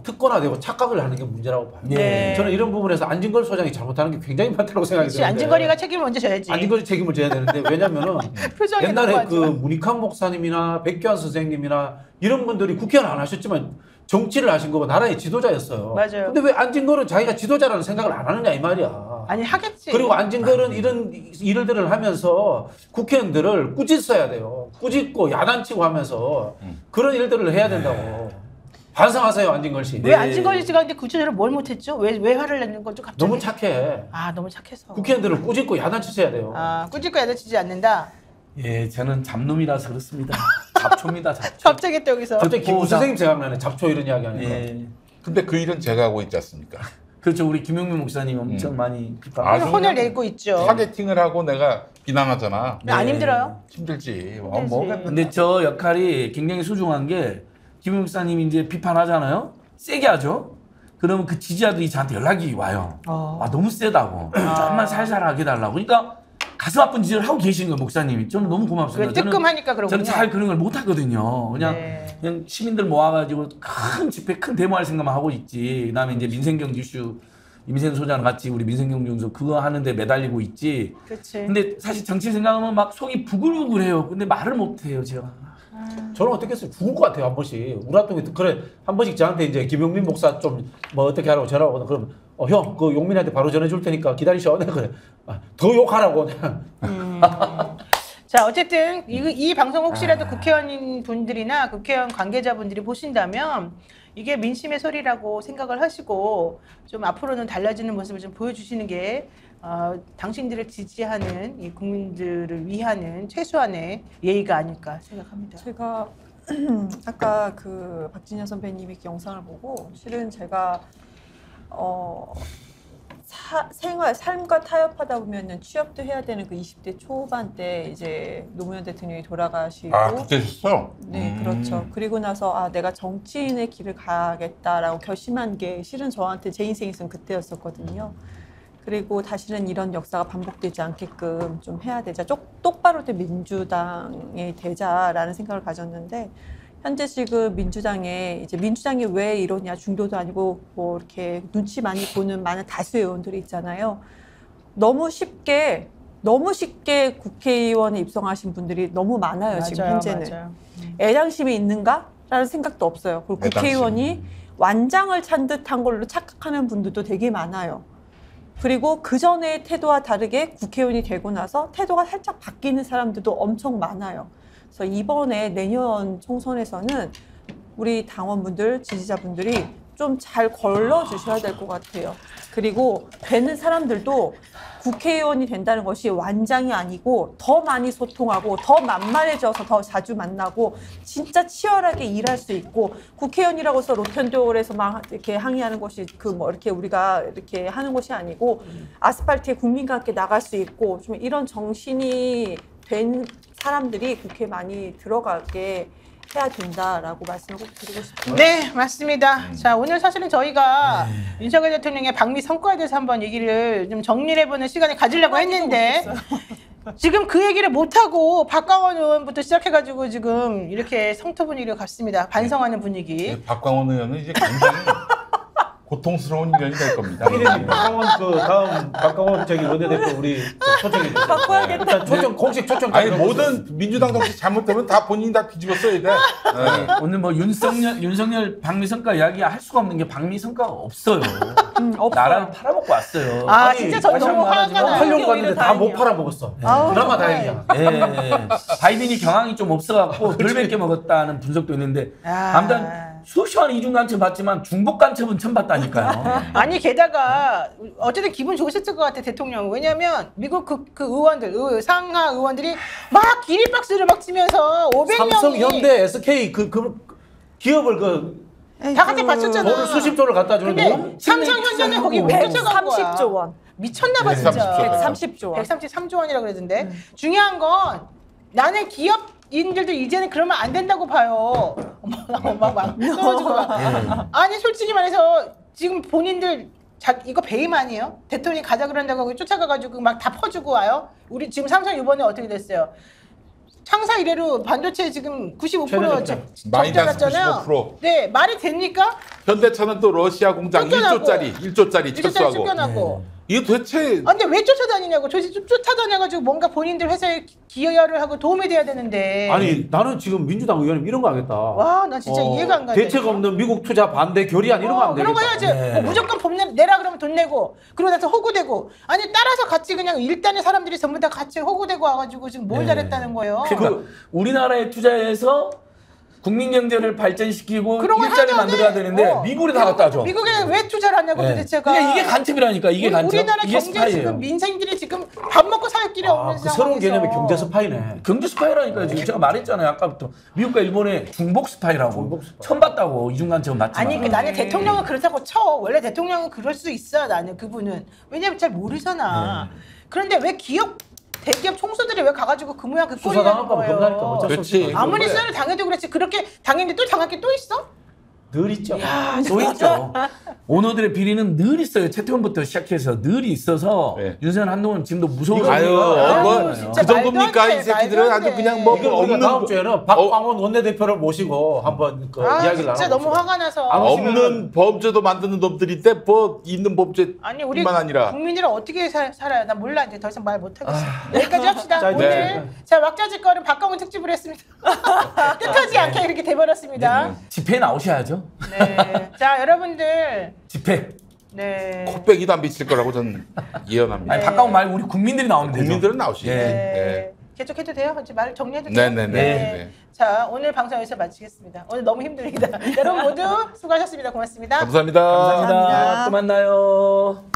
특권화되고 착각을 하는 게 문제라고 봐요. 네. 저는 이런 부분에서 안진걸 소장이 잘못하는 게 굉장히 많다고 생각이 그렇지, 드는데 안진걸이가 책임을 먼저 져야지. 안진걸이 책임을 져야 되는데 왜냐면은 표정이 옛날에 너무 그 문익환 목사님이나 백교환 선생님이나 이런 분들이 국회의원 안 하셨지만 정치를 하신 거고 나라의 지도자였어요. 맞아요. 근데 왜 안진걸은 자기가 지도자라는 생각을 안 하느냐 이 말이야. 아니 하겠지. 그리고 안진걸은 이런 일들을 하면서 국회의원들을 꾸짖어야 돼요. 꾸짖고 야단치고 하면서 그런 일들을 해야 된다고. 반성하세요, 안진걸 씨. 왜 안진걸 씨가 근데 구체적으로 뭘 못했죠? 왜 화를 내는 거죠 갑자기? 너무 착해. 너무 착해서. 국회의원들을 꾸짖고 야단치셔야 돼요. 꾸짖고 야단치지 않는다. 예, 저는 잡놈이라서 그렇습니다. 잡초입니다, 잡초. 갑자기 또 여기서. 갑자기 김구 선생님 생각나네. 잡초 이런 이야기 하니까. 예. 근데 그 일은 제가 하고 있지 않습니까? 그렇죠. 우리 김용민 목사님 엄청 많이 비판. 아주 혼을 내고 있죠. 타겟팅을 하고 내가 비난하잖아. 안 힘들어요? 힘들지. 힘들지. 근데 저 역할이 굉장히 소중한 게 김용민 목사님이 이제 비판하잖아요. 세게 하죠. 그러면 그 지지자들이 저한테 연락이 와요. 너무 세다고. 조금만 살살하게 해달라고. 그러니까 가슴 아픈 짓을 하고 계시는 거예요, 목사님이. 저는 너무 고맙습니다. 뜨끔하니까 그러군요. 저는 잘 그런 걸 못 하거든요. 그냥 시민들 모아가지고 큰 집회, 큰 데모할 생각만 하고 있지. 그다음에 이제 민생경제 이슈, 임생 소장 같이 우리 민생경제운동 그거 하는데 매달리고 있지. 그렇지. 근데 사실 정치 생각하면 막 속이 부글부글해요. 근데 말을 못 해요, 제가. 저는 어떻게 했어요? 죽을 것 같아요, 한 번씩. 우라통에 그래 한 번씩 저한테 이제 김용민 목사 좀 뭐 어떻게 하라고 전화 오거든. 그럼 형, 그 용민한테 바로 전해 줄 테니까 기다리셔. 내가 그래. 더 욕하라고. 자, 어쨌든 이 방송 혹시라도 국회의원 분들이나 국회의원 관계자분들이 보신다면 이게 민심의 소리라고 생각을 하시고 좀 앞으로는 달라지는 모습을 좀 보여주시는 게 당신들을 지지하는 이 국민들을 위하는 최소한의 예의가 아닐까 생각합니다. 제가 아까 그 박진영 선배님의 영상을 보고 실은 제가 삶과 타협하다 보면은 취업도 해야 되는 그 20대 초반 때 이제 노무현 대통령이 돌아가시고 그때셨어요? 네, 그렇죠. 그리고 나서 내가 정치인의 길을 가겠다라고 결심한 게 실은 저한테 제 인생에서는 그때였었거든요. 그리고 다시는 이런 역사가 반복되지 않게끔 좀 해야 되자. 똑바로 된 민주당이 되자라는 생각을 가졌는데 현재 지금 민주당이 왜 이러냐, 중도도 아니고 뭐 이렇게 눈치 많이 보는 많은 다수의 의원들이 있잖아요. 너무 쉽게 국회의원에 입성하신 분들이 너무 많아요. 지금 현재는. 맞아요. 애당심이 있는가라는 생각도 없어요. 그리고 국회의원이 완장을 찬 듯한 걸로 착각하는 분들도 되게 많아요. 그리고 그 전의 태도와 다르게 국회의원이 되고 나서 태도가 살짝 바뀌는 사람들도 엄청 많아요. 그래서 이번에 내년 총선에서는 우리 당원분들, 지지자분들이 좀 잘 걸러주셔야 될 것 같아요. 그리고 되는 사람들도 국회의원이 된다는 것이 완장이 아니고 더 많이 소통하고 더 만만해져서 더 자주 만나고 진짜 치열하게 일할 수 있고 국회의원이라고 해서 로텐도어에서 막 이렇게 항의하는 것이 그 뭐 이렇게 우리가 이렇게 하는 것이 아니고 아스팔트에 국민과 함께 나갈 수 있고 좀 이런 정신이 된 사람들이 국회에 많이 들어가게 해야 된다라고 말씀을 꼭 드리고 싶어요. 네, 맞습니다. 자, 오늘 사실은 저희가 윤석열 대통령의 방미 성과에 대해서 한번 얘기를 좀 정리를 해보는 시간을 가지려고 했는데 지금 그 얘기를 못하고 박광원 의원부터 시작해가지고 지금 이렇게 성토 분위기로 갔습니다. 반성하는 분위기. 네, 박광원 의원은 이제 굉장히 고통스러운 일이 될 겁니다. 이름이 박광원 그 다음 박광원 저기 원내대표 우리 초청해 주세요. 바꿔야겠다. 일단 초청 공식 초청. 아니 모든 민주당 정치 잘못되면 다 본인이 다 뒤집어 써야 돼. 네. 오늘 뭐 윤석열 방미 성과 이야기 할 수가 없는 게 방미 성과가 없어요. 없어요. 나라를 팔아먹고 왔어요. 아, 아니, 진짜 저 다시 너무 한번 화가 말하지만 나요. 하려고 갔는데 다 못 다행이야. 팔아먹었어. 아우, 그나마 정말. 다행이야. 예, 바이든이 경황이 좀 없어갖고 덜 뵙게 먹었다는 분석도 있는데 아무튼 수시한 이중 간첩 봤지만 중복 간첩은 처음 봤다니까요. 아니 게다가 어쨌든 기분 좋으셨을 것 같아 대통령. 왜냐면 미국 그 의원들 상하 의원들이 막 기립박수를 막 치면서 500명이 삼성, 현대, SK 그 기업을 그 다 같이 바쳤잖아. 돈을 수십조를 갖다 주는데 근데 삼성 현대는 거기 왜 쫓아간 거야? 130조 원. 미쳤나봐 진짜. 130조 원. 133조 원이라 그러던데. 중요한 건 나는 기업인들도 이제는 그러면 안 된다고 봐요. 막 떨어지고 막. 아니 솔직히 말해서 지금 본인들 이거 배임 아니에요? 대통령이 가자 그런다고 거기 쫓아가가지고 막 다 퍼주고 와요. 우리 지금 삼성 이번에 어떻게 됐어요? 창사 이래로 반도체 지금 95% 많이 적자났잖아요. 95%. 네, 말이 됩니까? 현대차는 또 러시아 공장 쫓겨나고. 1조짜리 이렇게 철수하고. 쫓겨나고. 이게 도대체 아, 근데 왜 쫓아다니냐고. 쫓아다녀가지고 뭔가 본인들 회사에 기여를 하고 도움이 돼야 되는데. 아니 나는 지금 민주당 의원님 이런 거 하겠다. 와, 나 진짜 이해가 안 가네. 대책 없는 미국 투자 반대 결의안 이런 거 하면 그런 되겠다. 거 해야지. 뭐 무조건 돈 내라 그러면 돈 내고 그러고 나서 호구되고 아니 따라서 같이 그냥 일단의 사람들이 전부 다 같이 호구되고 와가지고 지금 뭘 잘했다는 거예요. 그러니까 우리나라에 투자해서 국민 경제를 발전시키고 그런 걸 일자리 하면은, 만들어야 되는데 미국에 다 갖다 줘. 미국에 왜 투자를 하냐고 네. 도대체가. 그러니까 이게 간첩이라니까. 이게 간첩. 우리나라 이게 경제 스파이예요. 지금 민생들이 지금 밥 먹고 살 길이 없는 그 상황에서. 새로운 개념의 경제 스파이네. 경제 스파이라니까요. 지금 제가 말했잖아요. 아까부터 미국과 일본의 중복 스파이라고. 처음 봤다고. 이중 간첩은 맞지만. 아니 나는 대통령은 그렇다고 쳐. 원래 대통령은 그럴 수 있어. 나는 그분은. 왜냐면 잘 모르잖아. 그런데 왜 대기업 총수들이 왜 가가지고 그 모양 그 꼴이라는 수사당할까 봐 겁나니까 거예요. 어쩔 수 그렇지. 없어. 아무리 수사를 당해도 그렇지. 그렇게 당했는데 또 당할 게 또 있어? 늘 있죠. 또 있죠. 오너들의 비리는 늘 있어요. 최태원부터 시작해서 늘 있어서 네. 윤석열 한동훈 지금도 무서워요. 아유, 뭐 진짜 그 정도입니까 말도 안 이 돼, 새끼들은 말도 안 아주 돼. 그냥 뭐 이거 우리가 다음 주에는 박광원 원내대표를 모시고 한번 그 이야기를 진짜 너무 나눠봅시다. 화가 나서. 없는 범죄도 만드는 놈들인데 뭐 있는 범죄뿐만 아니 우리 아니라 국민들은 어떻게 살아요? 나 몰라. 이제 더 이상 말 못하겠어. 여기까지 합시다. 자, 오늘 네. 자 왁자지껄은 박광훈 특집으로 했습니다. 뜻하지 않게 이렇게 돼버렸습니다. 집회에 나오셔야죠. 네. 자 여러분들. 집회. 네. 코빼기도 안 비칠 거라고 저는 예언합니다. 아니 박강원 말고 우리 국민들이 나오면 되죠. 국민들은 나오시죠. 예. 네. 계속해도 돼요? 이제 말 정리해도 돼요? 네네네. 네. 자 오늘 방송 여기서 마치겠습니다. 오늘 너무 힘듭니다. 여러분 모두 수고하셨습니다. 고맙습니다. 감사합니다. 감사합니다. 감사합니다. 또 만나요.